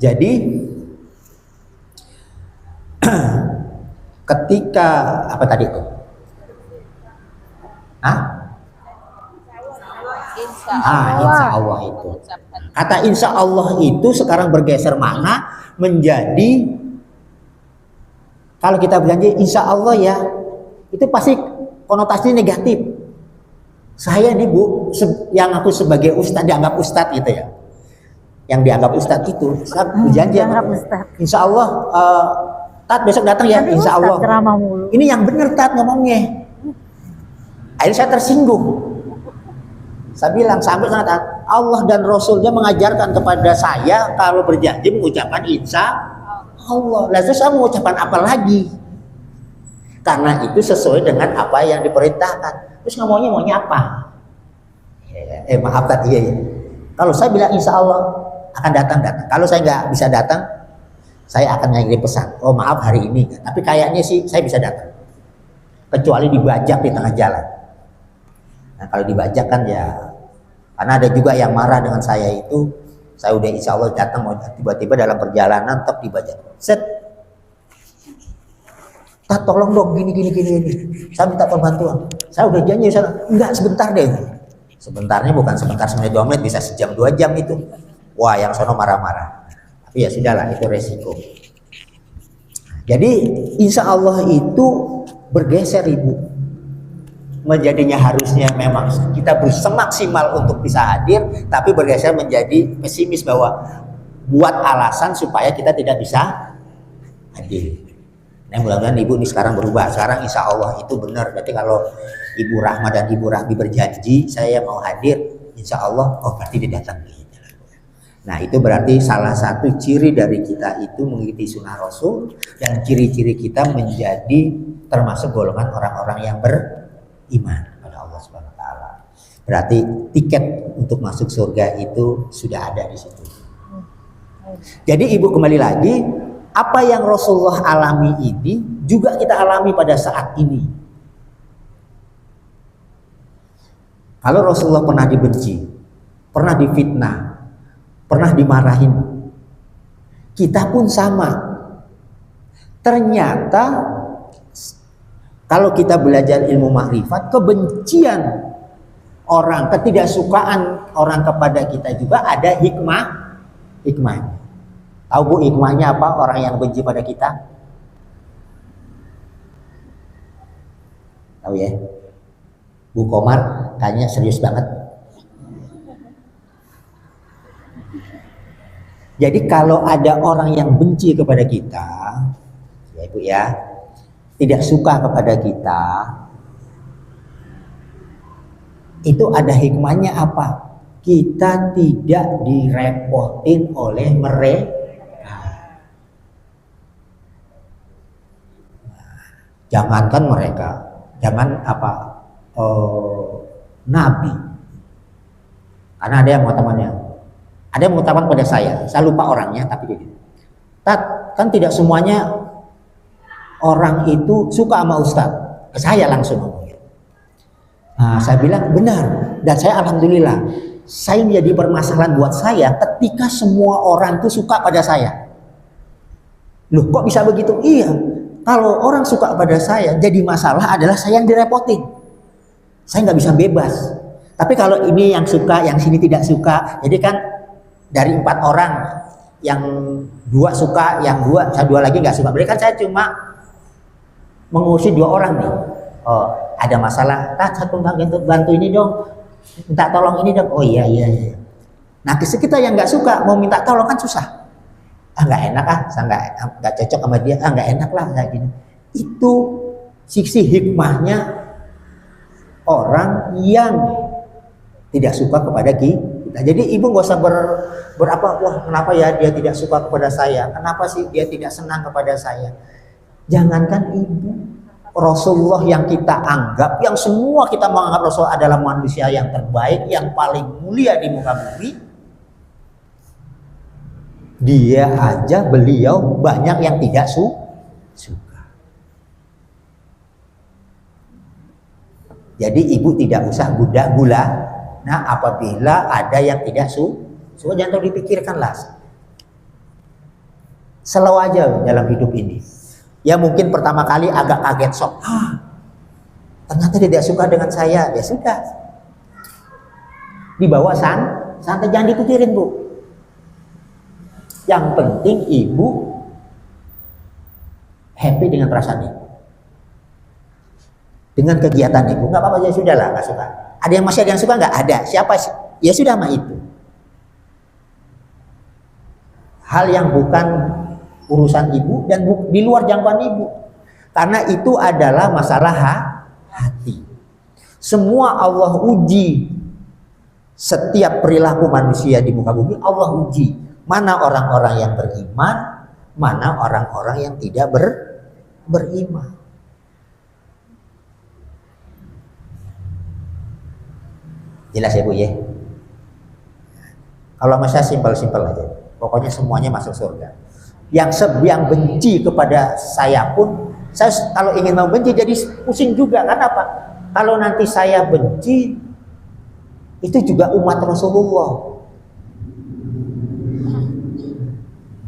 F: Jadi ketika apa tadi itu? Insya Allah itu. Kata insya Allah itu sekarang bergeser makna menjadi, kalau kita berjanji insya Allah ya, itu pasti konotasi negatif. Saya nih Bu, yang aku sebagai ustadz, dianggap ustadz gitu ya. Yang dianggap ustadz itu, saya berjanji insya Allah, Tat besok datang ya, insya Allah. Ini yang benar Tat ngomongnya. Akhirnya saya tersinggung. Saya bilang sampai sangat, Allah dan Rasulnya mengajarkan kepada saya kalau berjanji mengucapkan insya Allah. Lalu saya mengucapkan apa lagi? Karena itu sesuai dengan apa yang diperintahkan. Terus maunya apa? Maaf tadi ya. Kalau saya bilang insya Allah akan datang. Kalau saya nggak bisa datang, saya akan ngirim pesan. Oh maaf hari ini. Tapi kayaknya sih saya bisa datang. Kecuali dibajak di tengah jalan. Nah kalau dibajak kan ya, karena ada juga yang marah dengan saya itu, saya udah insya Allah datang, mau tiba-tiba dalam perjalanan tetap dibajak. Set. "Tak, tolong dong gini. Saya minta bantuan. Saya udah janji, enggak sebentar deh." Sebentarnya bukan sebentar semenit 2 menit, bisa sejam 2 jam itu. Wah, yang sono marah-marah. Tapi ya sudahlah, itu resiko. Jadi insya Allah itu bergeser Ibu. Menjadinya harusnya memang kita berusaha maksimal untuk bisa hadir, tapi bergeser menjadi pesimis bahwa buat alasan supaya kita tidak bisa hadir. Nah, mudah-mudahan Ibu ini sekarang berubah. Sekarang insya Allah itu benar. Berarti kalau Ibu Rahma dan Ibu Rahmi berjanji saya mau hadir, insya Allah, oh berarti dia datang. Nah, itu berarti salah satu ciri dari kita itu mengikuti sunnah Rasul, dan ciri-ciri kita menjadi termasuk golongan orang-orang yang beriman pada Allah Subhanahu wa taala. Berarti tiket untuk masuk surga itu sudah ada di situ. Jadi Ibu kembali lagi, apa yang Rasulullah alami ini juga kita alami pada saat ini. Kalau Rasulullah pernah dibenci, pernah difitnah, pernah dimarahin, kita pun sama. Ternyata kalau kita belajar ilmu makrifat, kebencian orang, ketidaksukaan orang kepada kita juga ada hikmahnya. Tahu Bu hikmahnya apa orang yang benci pada kita? Tahu ya? Bu Komar kayaknya serius banget. Jadi kalau ada orang yang benci kepada kita, ya Ibu ya, tidak suka kepada kita, itu ada hikmahnya apa? Kita tidak direpotin oleh mereka. Jangankan mereka, jangan Nabi. Karena ada yang mau temannya. Ada yang mengatakan pada saya lupa orangnya, tapi dia kan tidak semuanya orang itu suka sama Ustadz. Ke saya langsung ngomongnya. Nah, saya bilang benar, dan saya alhamdulillah, saya menjadi permasalahan buat saya ketika semua orang itu suka pada saya. Loh, kok bisa begitu? Iya, kalau orang suka pada saya, jadi masalah adalah saya yang direpotin. Saya nggak bisa bebas. Tapi kalau ini yang suka, yang sini tidak suka, jadi kan dari 4 orang, yang 2 suka, yang 2 lagi nggak suka. Berarti kan saya cuma mengurusi 2 orang nih. Oh, ada masalah, satu bantu ini dong, minta tolong ini dong. Oh iya. Nah, kita yang nggak suka mau minta tolong kan susah. Nggak enak saya nggak cocok sama dia. Nggak enak lah kayak gini. Itu sisi hikmahnya orang yang tidak suka kepada kita. Jadi Ibu nggak usah wah kenapa ya dia tidak suka kepada saya, kenapa sih dia tidak senang kepada saya. Jangankan Ibu, Rasulullah yang kita anggap, yang semua kita menganggap Rasul adalah manusia yang terbaik, yang paling mulia di muka bumi, dia aja beliau banyak yang tidak suka. Jadi Ibu tidak usah gula. Nah, apabila ada yang tidak suka, jangan terlalu dipikirkanlah. Selalu aja dalam hidup ini. Ya mungkin pertama kali agak kaget sok. Ternyata dia tidak suka dengan saya. Ya sudah. Dibawa santai, jangan dipikirin Bu. Yang penting Ibu happy dengan perasaan Ibu. Dengan kegiatan Ibu. Nggak apa-apa, ya sudah lah, nggak suka. Ada yang masih ada yang suka nggak? Ada. Siapa sih? Ya sudah mah itu. Hal yang bukan urusan Ibu dan di luar jangkauan Ibu. Karena itu adalah masalah hati. Semua Allah uji. Setiap perilaku manusia di muka bumi Allah uji. Mana orang-orang yang beriman, mana orang-orang yang tidak beriman. Jelas ya Bu ya. Kalau masa simpel-simpel aja. Pokoknya semuanya masuk surga. Yang benci kepada saya pun, saya kalau ingin membenci jadi pusing juga. Kan apa? Kalau nanti saya benci, itu juga umat Rasulullah.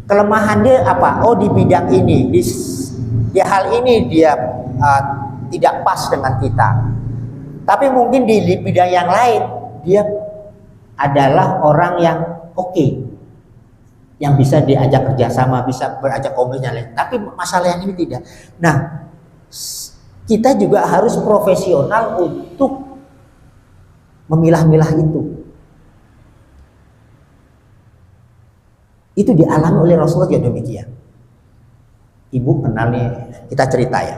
F: Kelemahan dia apa? Oh, di bidang ini, di di hal ini dia tidak pas dengan kita. Tapi mungkin di bidang yang lain dia adalah orang yang oke, yang bisa diajak kerjasama, bisa berajak komunikasi dan lain. Tapi masalah yang ini tidak. Nah, kita juga harus profesional untuk memilah-milah itu. Itu dialami oleh Rasulullah juga demikian. Ibu kenal nih, kita cerita ya.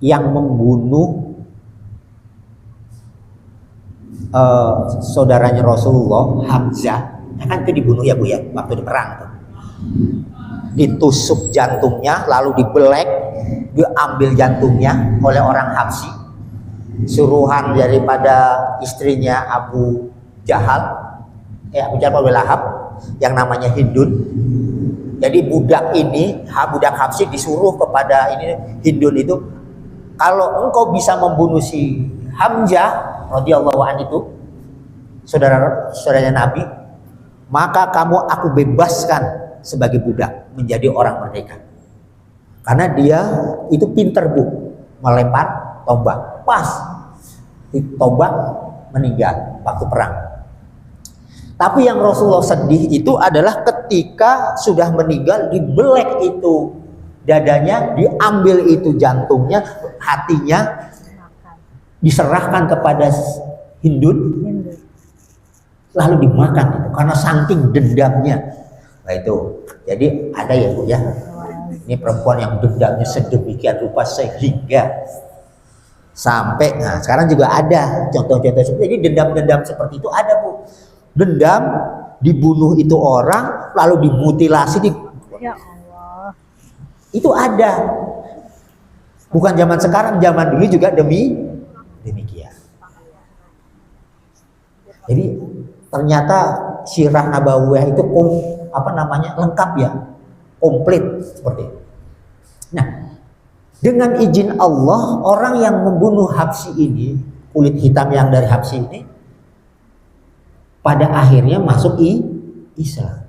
F: Yang membunuh saudaranya Rasulullah, Hamzah, kan itu dibunuh ya Bu ya, waktu di perang tuh. Ditusuk jantungnya, lalu dibelek, diambil jantungnya oleh orang Habsyi, suruhan daripada istrinya Abu Jahal, Abu Lahab, yang namanya Hindun. Jadi budak ini, budak Habsyi disuruh kepada ini Hindun itu, kalau engkau bisa membunuh si Hamzah radhiyallahu anhu itu, saudaranya Nabi, maka kamu aku bebaskan sebagai budak menjadi orang merdeka. Karena dia itu pinter Bu, melempar tombak, pas tombak meninggal waktu perang. Tapi yang Rasulullah sedih itu adalah ketika sudah meninggal, dibelek itu dadanya, diambil itu jantungnya, hatinya diserahkan kepada Hindun, lalu dimakan itu karena saking dendamnya. Nah itu, jadi ada ya Bu ya, ini perempuan yang dendamnya sedemikian rupa sehingga sampai, nah sekarang juga ada contoh-contoh seperti ini. Dendam-dendam seperti itu ada Bu. Dendam, dibunuh itu orang, lalu dimutilasi,
A: Ya Allah.
F: itu ada. Bukan zaman sekarang, zaman dulu juga demikian. Jadi ternyata sirah nabawiyah itu lengkap ya, komplit seperti itu. Nah, dengan izin Allah, orang yang membunuh Habsyi ini, kulit hitam yang dari Habsyi ini, pada akhirnya masuk Islam.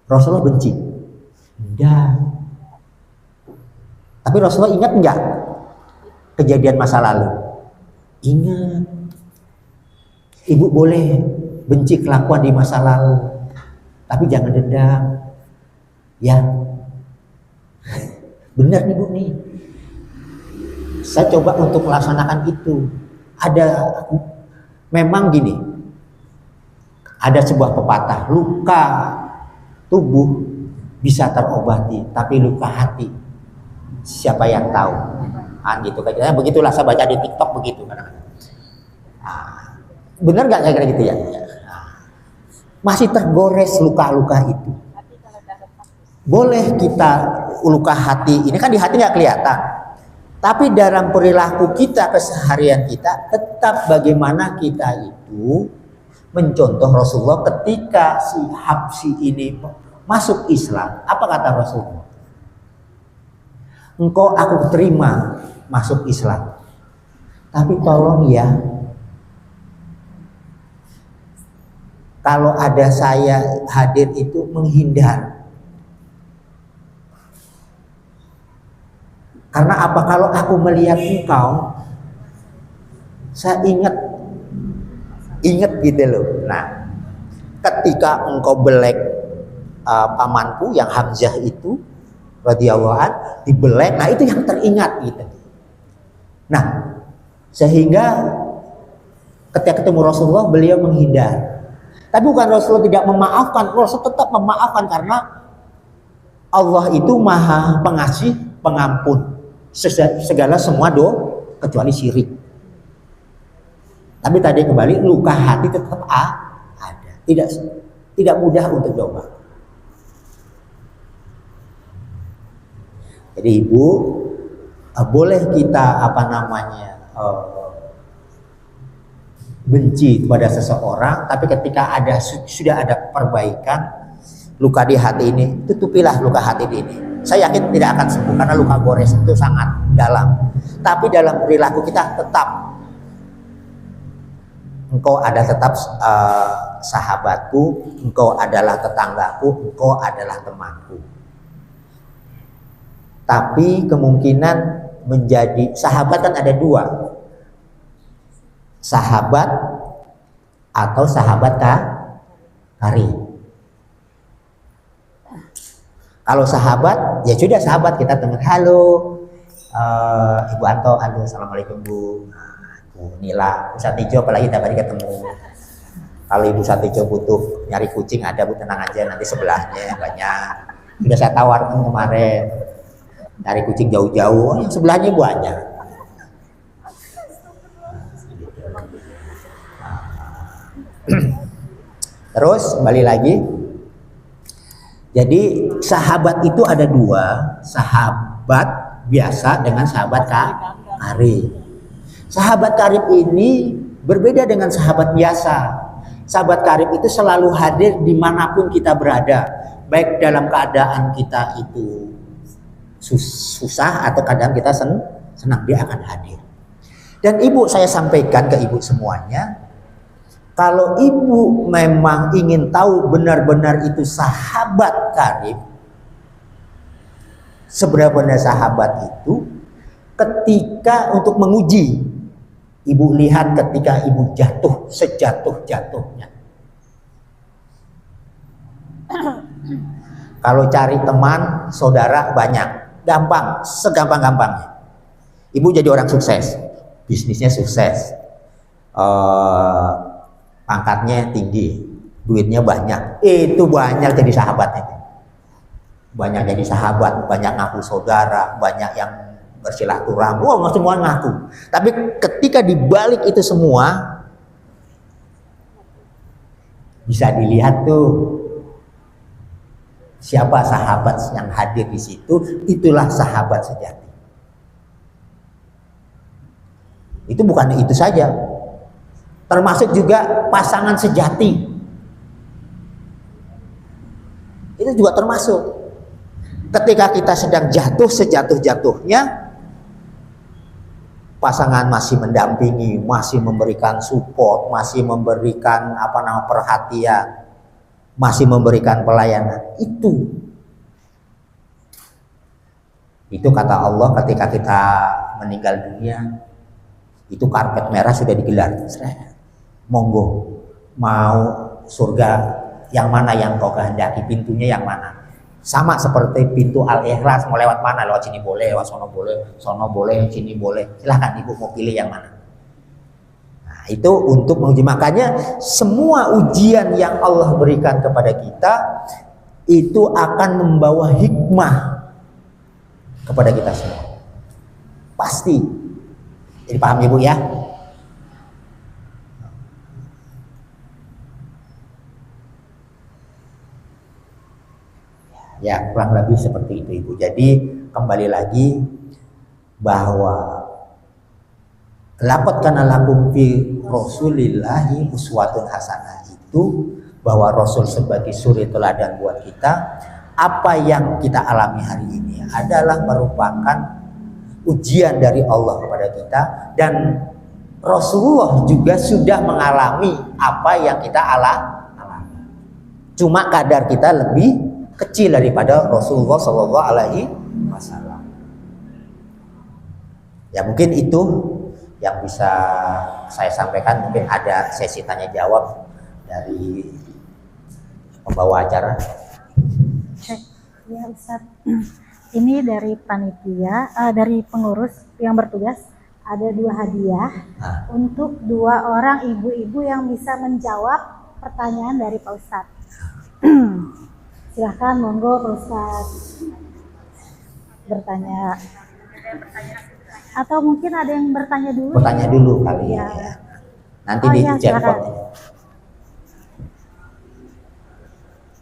F: Rasulullah benci. Enggak. Tapi Rasulullah ingat enggak kejadian masa lalu? Ingat. Ibu boleh benci kelakuan di masa lalu, tapi jangan dendam. Ya. Benar nih Bu nih. Saya coba untuk melaksanakan itu. Memang gini. Ada sebuah pepatah, luka tubuh bisa terobati, tapi luka hati siapa yang tahu? Gitu kan. Begitulah saya baca di TikTok begitu kadang-kadang. Benar nggak kayak gitu ya? Masih tergores luka-luka itu. Boleh kita luka hati, ini kan di hati nggak kelihatan. Tapi dalam perilaku kita, keseharian kita, tetap bagaimana kita itu mencontoh Rasulullah ketika si Habsyi ini masuk Islam. Apa kata Rasulullah? Engkau aku terima masuk Islam, tapi tolong ya, kalau ada saya hadir itu menghindar. Karena apa? Kalau aku melihat engkau, saya ingat gitu loh. Nah, ketika engkau belek pamanku yang Hamzah itu radhiyallahu an, dibelek, nah itu yang teringat gitu. Nah, sehingga ketika ketemu Rasulullah beliau menghindar. Tapi bukan Rasulullah tidak memaafkan, Rasul tetap memaafkan karena Allah itu Maha Pengasih, Pengampun segala semua dosa kecuali syirik. Tapi tadi kembali luka hati tetap ada. Tidak mudah untuk coba. Jadi Ibu, boleh kita benci kepada seseorang, tapi ketika sudah ada perbaikan luka di hati ini, tutupilah luka hati ini. Saya yakin tidak akan sembuh karena luka gores itu sangat dalam. Tapi dalam perilaku kita tetap, engkau ada tetap sahabatku, engkau adalah tetanggaku, engkau adalah temanku. Tapi kemungkinan menjadi sahabat kan ada dua. Sahabat atau sahabat karib. Kalau sahabat, ya sudah sahabat kita teman. Halo, Ibu Anto, halo, assalamualaikum Bu. Nah, Bu Nila, Ustadz Ijo, apalagi tadi ketemu. Kalau Ibu Ustadz Ijo butuh nyari kucing, ada Bu, tenang aja, nanti sebelahnya banyak. Sudah saya tawarkan kemarin, cari kucing jauh-jauh, yang sebelahnya banyak. Terus kembali lagi. Jadi sahabat itu ada dua, sahabat biasa dengan sahabat karib. Sahabat karib ini berbeda dengan sahabat biasa. Sahabat karib itu selalu hadir dimanapun kita berada, baik dalam keadaan kita itu susah atau kadang kita senang, dia akan hadir. Dan ibu, saya sampaikan ke ibu semuanya, kalau ibu memang ingin tahu benar-benar itu sahabat karib, seberapa benar sahabat itu, ketika untuk menguji, ibu lihat ketika ibu jatuh sejatuh-jatuhnya. Kalau cari teman, saudara banyak, gampang, segampang-gampangnya. Ibu jadi orang sukses, bisnisnya sukses, pangkatnya tinggi, duitnya banyak, itu banyak jadi sahabatnya. Banyak jadi sahabat, banyak ngaku saudara, banyak yang bersilaturahmi, wah semua ngaku. Tapi ketika dibalik itu semua, bisa dilihat tuh siapa sahabat yang hadir di situ, itulah sahabat sejati. Itu bukan itu saja, termasuk juga pasangan sejati. Itu juga termasuk. Ketika kita sedang jatuh sejatuh-jatuhnya, pasangan masih mendampingi, masih memberikan support, masih memberikan perhatian, masih memberikan pelayanan. Itu kata Allah ketika kita meninggal dunia, itu karpet merah sudah digelar. Monggo, mau surga yang mana yang kau kehendaki, pintunya yang mana. Sama seperti pintu Al-Ikhlas, mau lewat mana, lewat sini boleh, lewat sono boleh, sini boleh. Silahkan ibu mau pilih yang mana. Nah, itu untuk menguji. Makanya semua ujian yang Allah berikan kepada kita itu akan membawa hikmah kepada kita semua. Pasti. Jadi paham ibu ya? Ya, kurang lebih seperti itu ibu. Jadi kembali lagi bahwa laqad kana lakum fi rasulillahi uswatun hasanah, itu bahwa Rasul sebagai suri teladan buat kita. Apa yang kita alami hari ini adalah merupakan ujian dari Allah kepada kita, dan Rasulullah juga sudah mengalami apa yang kita alami. Cuma kadar kita lebih kecil daripada Rasulullah Shallallahu Alaihi Wasallam. Ya mungkin itu yang bisa saya sampaikan. Mungkin ada sesi tanya jawab dari pembawa acara.
A: Ya Ustadz, ini dari panitia, dari pengurus yang bertugas, ada 2 hadiah untuk 2 orang ibu-ibu yang bisa menjawab pertanyaan dari Pak Ustadz. Silahkan, monggo Pak Ustadz bertanya. Atau mungkin ada yang bertanya dulu?
F: Bertanya dulu kali ya. Nanti di chatbot.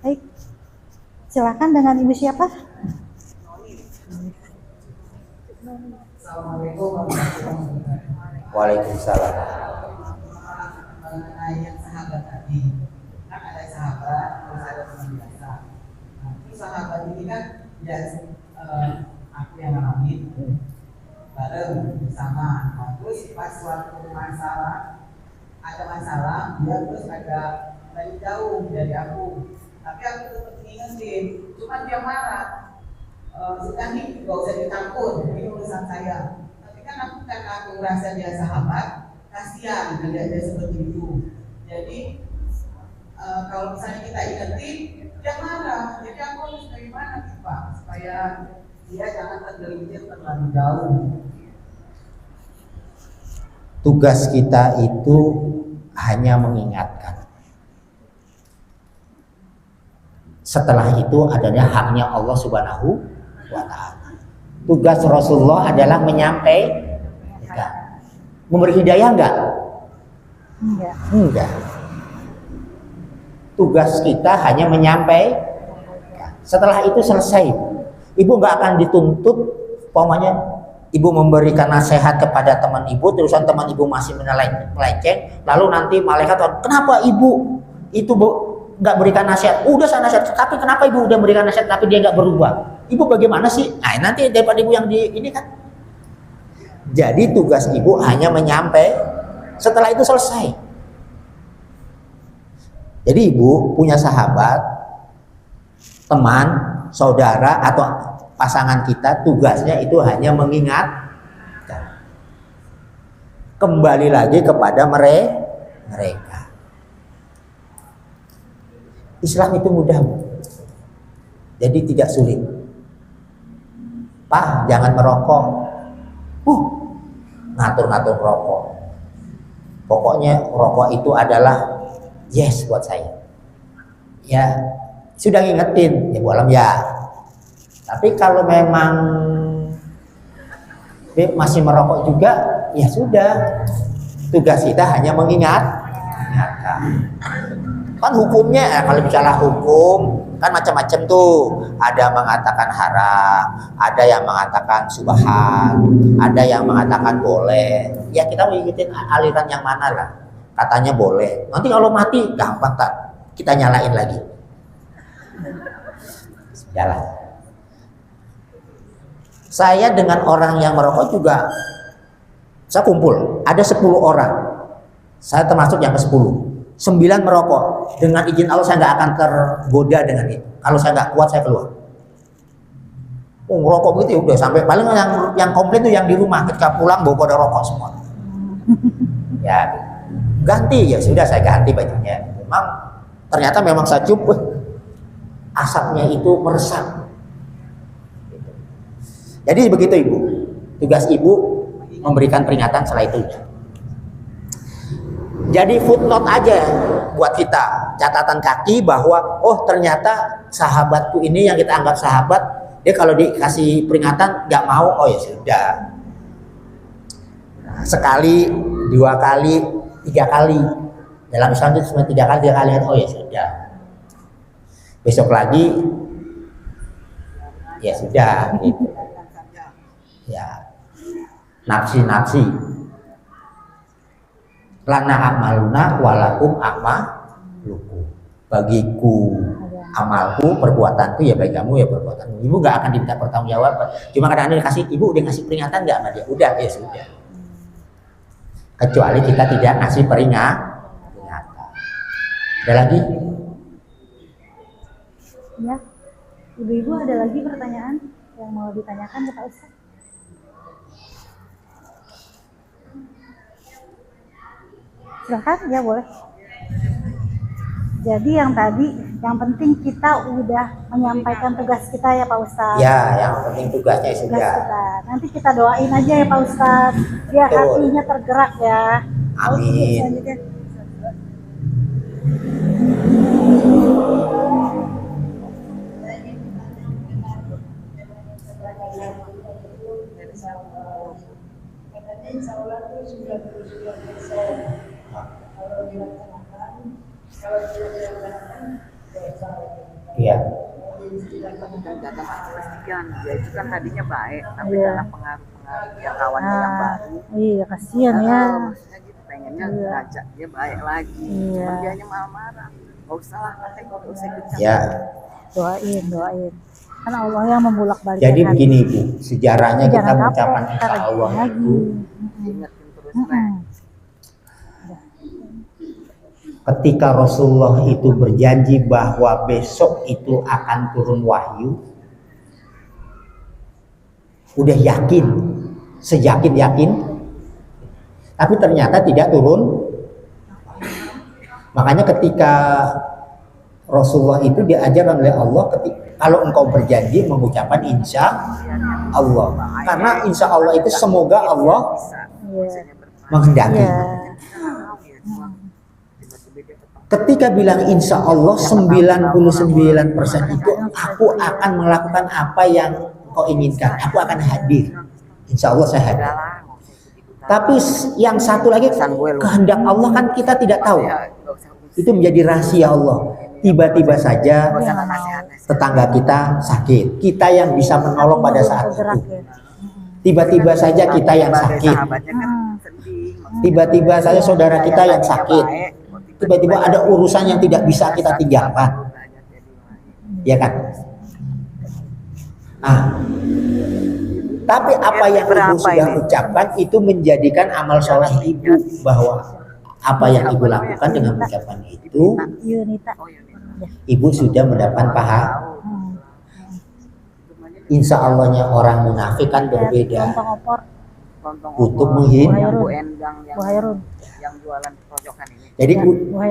A: Baik, silakan, dengan ibu siapa?
D: Assalamualaikum warahmatullahi wabarakatuh.
F: Waalaikumsalam.
D: Mengenai yang sahabat tadi, kan ada sahabat, terus ada teman biasa. Nah, terus sahabat ini kan ya aku yang ngalamin bareng bersama. Nah, terus pas suatu masalah, ada masalah, dia terus agak jauh dari aku. Tapi aku tetap ingetin, cuma dia marah. sudah nih gak usah ditampun, ini urusan saya. Tapi kan aku karena aku merasa dia sahabat, kasihan dia seperti itu. Jadi kalau misalnya kita ingetin, dia marah. Jadi aku harus bagaimana sih Pak supaya dia jangan tergelincir terlalu jauh.
F: Tugas kita itu hanya mengingatkan. Setelah itu adanya haknya Allah Subhanahu wa Ta'ala. Tugas Rasulullah adalah menyampaikan. Memberi hidayah enggak?
A: Enggak.
F: Enggak. Tugas kita hanya menyampaikan. Setelah itu selesai. Ibu enggak akan dituntut, umpamanya ibu memberikan nasihat kepada teman ibu, terusan teman ibu masih melenceng, lalu nanti malaikat, kenapa ibu itu nggak berikan nasihat? Udah saya nasihat, tapi kenapa ibu udah berikan nasihat tapi dia nggak berubah? Ibu bagaimana sih? Nah nanti daripada ibu yang di ini kan. Jadi tugas ibu hanya menyampaikan. Setelah itu selesai. Jadi ibu punya sahabat, teman, saudara atau pasangan kita, tugasnya itu hanya mengingatkan. Kembali lagi kepada mereka. Islam itu mudah, jadi tidak sulit. Pak, jangan merokok. Ngatur-ngatur rokok. Pokoknya rokok itu adalah yes buat saya. Ya, sudah ngingetin, ya Bu Alam ya. Tapi kalau memang masih merokok juga, ya sudah. Tugas kita hanya mengingatkan. Kan hukumnya, kalau bicara hukum, kan macam-macam tuh. Ada mengatakan haram, ada yang mengatakan subhan, ada yang mengatakan boleh. Ya kita mau ikutin aliran yang mana lah. Katanya boleh. Nanti kalau mati, gampang tak? Kita nyalain lagi. Jalan. Saya dengan orang yang merokok juga, saya kumpul, ada 10 orang. Saya termasuk yang ke-10. 9 merokok. Dengan izin Allah saya nggak akan tergoda dengan itu. Kalau saya nggak kuat, saya keluar. Ngerokok begitu udah sampai paling yang komplain tuh yang di rumah, ketika pulang bawa pada rokok semua. Ya, ganti ya sudah saya ganti bajunya. Ternyata memang saya cukup asapnya itu meresap. Jadi begitu ibu, tugas ibu memberikan peringatan setelah itu. Jadi footnote aja buat kita, catatan kaki bahwa oh ternyata sahabatku ini yang kita anggap sahabat, dia kalau dikasih peringatan nggak mau, oh ya sudah. Sekali, 2 kali, 3 kali. Dalam Islam itu cuma 3 kali, oh ya sudah. Besok lagi, ya sudah gitu. Ya, nafsi lana amaluna walakum amalukum. Bagiku amalku, perbuatanku ya bagi kamu ya perbuatanmu. Ibu nggak akan diminta pertanggungjawaban. Cuma kadang-kadang dikasih, ibu udah ngasih peringatan nggak sama dia? Udah, ya sudah. Kecuali kita tidak ngasih peringatan. Ada lagi?
A: Ya, ibu-ibu ada lagi pertanyaan yang mau ditanyakan ke Pak Ustadz? Silahkan, ya boleh. Jadi yang tadi, yang penting kita udah menyampaikan tugas kita ya Pak Ustadz.
F: Ya, yang penting tugasnya sudah.
A: Tugas kita. Nanti kita doain aja ya Pak Ustadz, biar
F: Betul.
A: hatinya tergerak ya.
F: Amin.
A: Selanjutnya.
F: Iya.
C: Dan datang pastikan dia itu kan tadinya baik, tapi
A: Iya.
C: karena pengaruh yang kawannya yang baru,
A: Iya, kasihan ya.
C: maksudnya gitu pengennya
A: Iya.
C: ngajak dia baik lagi.
A: Iya.
C: Cuman dianya malah marah. Gak usah lah, katanya gak usah ikut campur.
F: Ya.
A: Doain. Kan Allah yang membulak-balik.
F: Jadi begini Bu, sejarahnya kita
A: Jangan
F: mengucapkan
A: capek,
F: insya
A: kita
F: Allah
A: lagi.
F: itu
C: Diingetin terus, Nek.
F: ketika Rasulullah itu berjanji bahwa besok itu akan turun wahyu, udah yakin, seyakin-yakin, tapi ternyata tidak turun. Makanya ketika Rasulullah itu diajarkan oleh Allah, kalau engkau berjanji mengucapkan insya Allah, karena insya Allah itu semoga Allah menghendaki. Ketika bilang insya Allah 99% itu aku akan melakukan apa yang kau inginkan, aku akan hadir, insya Allah saya hadir. Tapi yang satu lagi, kehendak Allah kan kita tidak tahu, itu menjadi rahasia Allah. Tiba-tiba saja tetangga kita sakit, kita yang bisa menolong pada saat itu. Tiba-tiba saja kita yang sakit, tiba-tiba saja saudara kita yang sakit, tiba-tiba ada urusan yang tidak bisa kita tinggalkan, ya kan? Tapi apa yang ibu sudah ucapkan itu menjadikan amal soleh ibu, bahwa apa yang ibu lakukan dengan ucapan itu, ibu sudah mendapat pahala. Insya Allahnya orang munafik kan berbeda. Untuk menghina.
C: Yang jualan pojokan ini.
F: Jadi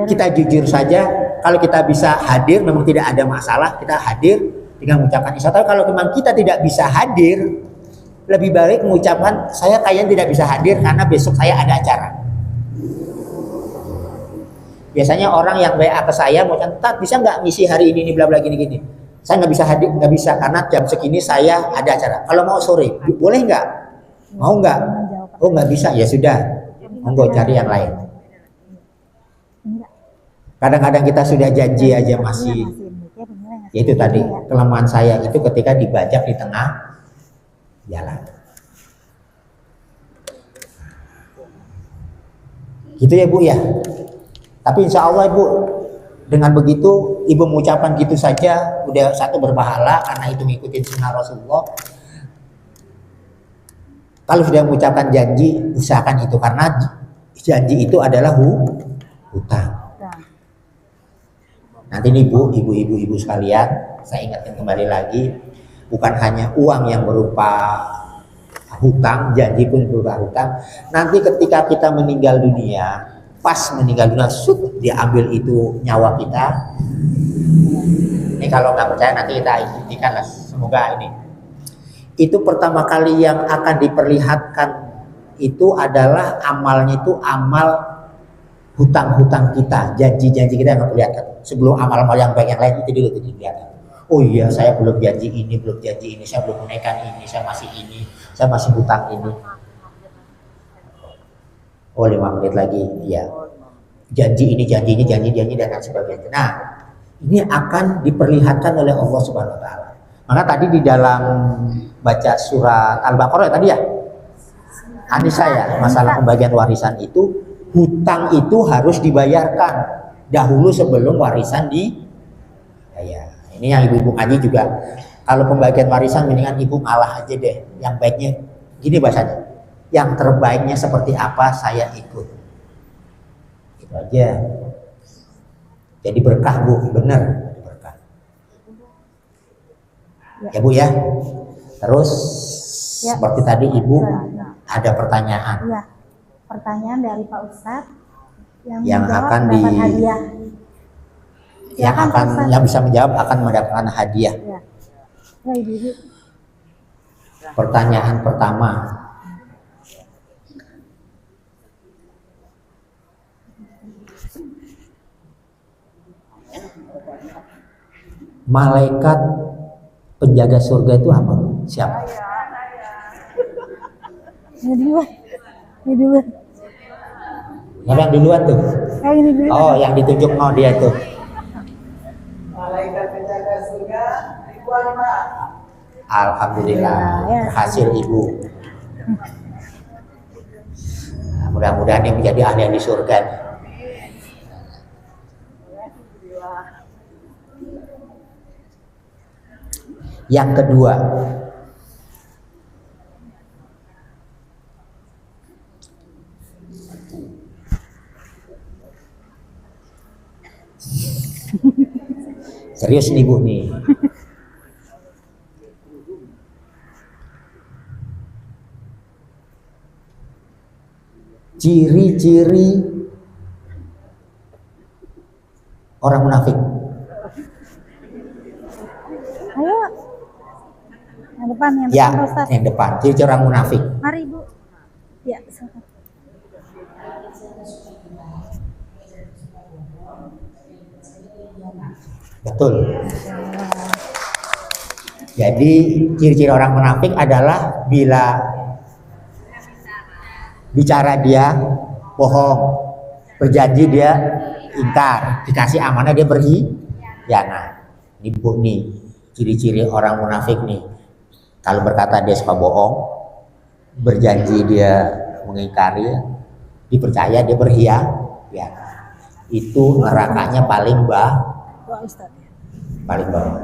F: kita jujur saja, kalau kita bisa hadir, memang tidak ada masalah, kita hadir dengan mengucapkan insya Allah. Kalau memang kita tidak bisa hadir, lebih baik mengucapkan saya kayaknya tidak bisa hadir karena besok saya ada acara. Biasanya orang yang WA ke saya mau cantat, bisa nggak ngisi hari ini bla bla gini. Saya nggak bisa hadir, nggak bisa karena jam segini saya ada acara. Kalau mau sore, boleh nggak? Mau nggak? Oh nggak bisa, ya sudah, monggo cari yang lain. Kadang-kadang kita sudah janji aja masih, ya itu tadi kelemahan saya itu ketika dibajak di tengah jalan. Gitu ya Bu ya. Tapi insya Allah Ibu, dengan begitu Ibu mengucapkan gitu saja udah satu berpahala karena itu ngikutin sunnah Rasulullah. Kalau sudah mengucapkan janji, usahakan itu, karena janji itu adalah hutang. Nanti nih Bu, ibu-ibu sekalian, saya ingatkan kembali lagi, bukan hanya uang yang berupa hutang, janji pun berupa hutang. Nanti ketika kita meninggal dunia, pas meninggal dunia, diambil itu nyawa kita. Ini kalau nggak percaya nanti kita buktikan lah, semoga ini. Itu pertama kali yang akan diperlihatkan itu adalah amalnya, itu amal hutang-hutang kita, janji-janji kita yang akan diperlihatkan. Sebelum amal-amal yang baik yang lain itu dulu dilihatkan. Oh iya, saya belum janji ini, saya belum menaikkan ini, saya masih hutang ini. Oh 5 menit lagi, ya. Janji ini dan lain sebagainya. Nah, ini akan diperlihatkan oleh Allah Subhanahu Wa Taala. Maka tadi di dalam baca surat Al-Baqarah tadi ya, Anissa ya, masalah pembagian warisan itu, hutang itu harus dibayarkan dahulu sebelum warisan dibayar. Ini yang ibu-ibu ngaji juga, kalau pembagian warisan mendingan ibu ngalah aja deh. Yang baiknya gini bahasanya, yang terbaiknya seperti apa saya ikut, gitu aja. Jadi berkah Bu, bener berkah ya Bu ya. Terus ya, seperti tadi ibu ada pertanyaan.
A: Ya, pertanyaan dari Pak Ustadz
F: yang akan
A: hadiah.
F: Yang bisa menjawab akan mendapatkan hadiah.
A: Ya. Ya, Ibu.
F: Pertanyaan pertama, malaikat penjaga surga itu apa? Siapa?
A: Ini duluan.
F: Siapa yang duluan tuh?
A: Ini duluan.
F: Oh, yang ditunjuk dia tuh.
D: Malaikat penjaga surga ribuan Pak.
F: Alhamdulillah, berhasil Ibu. Nah, mudah-mudahan yang menjadi ahli di surga. Yang kedua, serius nih Bu nih. ciri-ciri orang munafik.
A: Ayo. Yang depan, yang
F: Ya,
A: depan Pak Ustaz.
F: yang depan. Ciri-ciri orang munafik.
A: Mari Ibu. Ya, silakan.
F: Betul. Jadi ciri-ciri orang munafik adalah bila bicara dia bohong, berjanji dia ingkar, dikasih amanah dia berkhianat. Ini Bu nih, ciri-ciri orang munafik nih. Kalau berkata dia suka bohong, berjanji dia mengingkari, dipercaya dia berkhianat. Itu nerakanya paling paling bawah.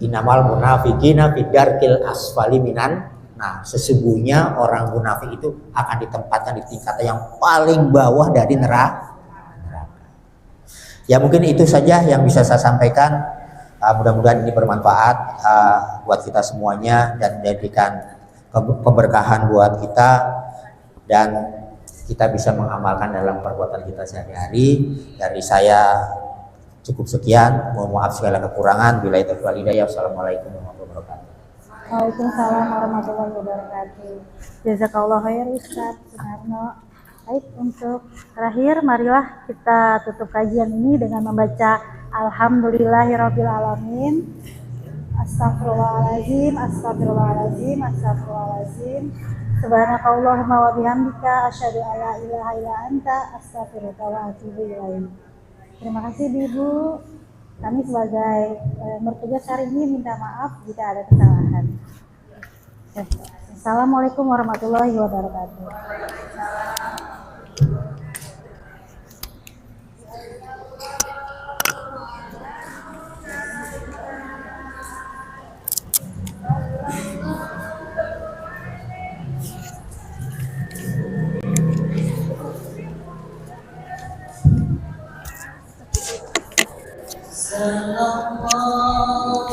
F: Innamal munafiqina fidarkil asfali minan. Nah, sesungguhnya orang munafik itu akan ditempatkan di tingkatan yang paling bawah dari neraka. Ya mungkin itu saja yang bisa saya sampaikan. Mudah-mudahan ini bermanfaat buat kita semuanya dan menjadikan keberkahan buat kita dan kita bisa mengamalkan dalam perbuatan kita sehari-hari. Dari saya cukup sekian, mohon maaf segala kekurangan. Billahi taufiq wal hidayah. Wassalamualaikum warahmatullahi wabarakatuh.
A: Waalaikumsalam warahmatullahi wabarakatuh. Jazakallah khair Ustaz Sunarno. Baik, untuk terakhir marilah kita tutup kajian ini dengan membaca Alhamdulillahirabbil alamin. Astagfirullahalazim, astagfirullahalazim, astagfirullahalazim. Subhanakallahumma wa bihamdika asyhadu an la ilaha illa anta astaghfiruka wa atubu ilaik. Terima kasih Ibu. Kami sebagai bertugas hari ini minta maaf jika ada kesalahan. Assalamualaikum warahmatullahi wabarakatuh.
B: Sallallahu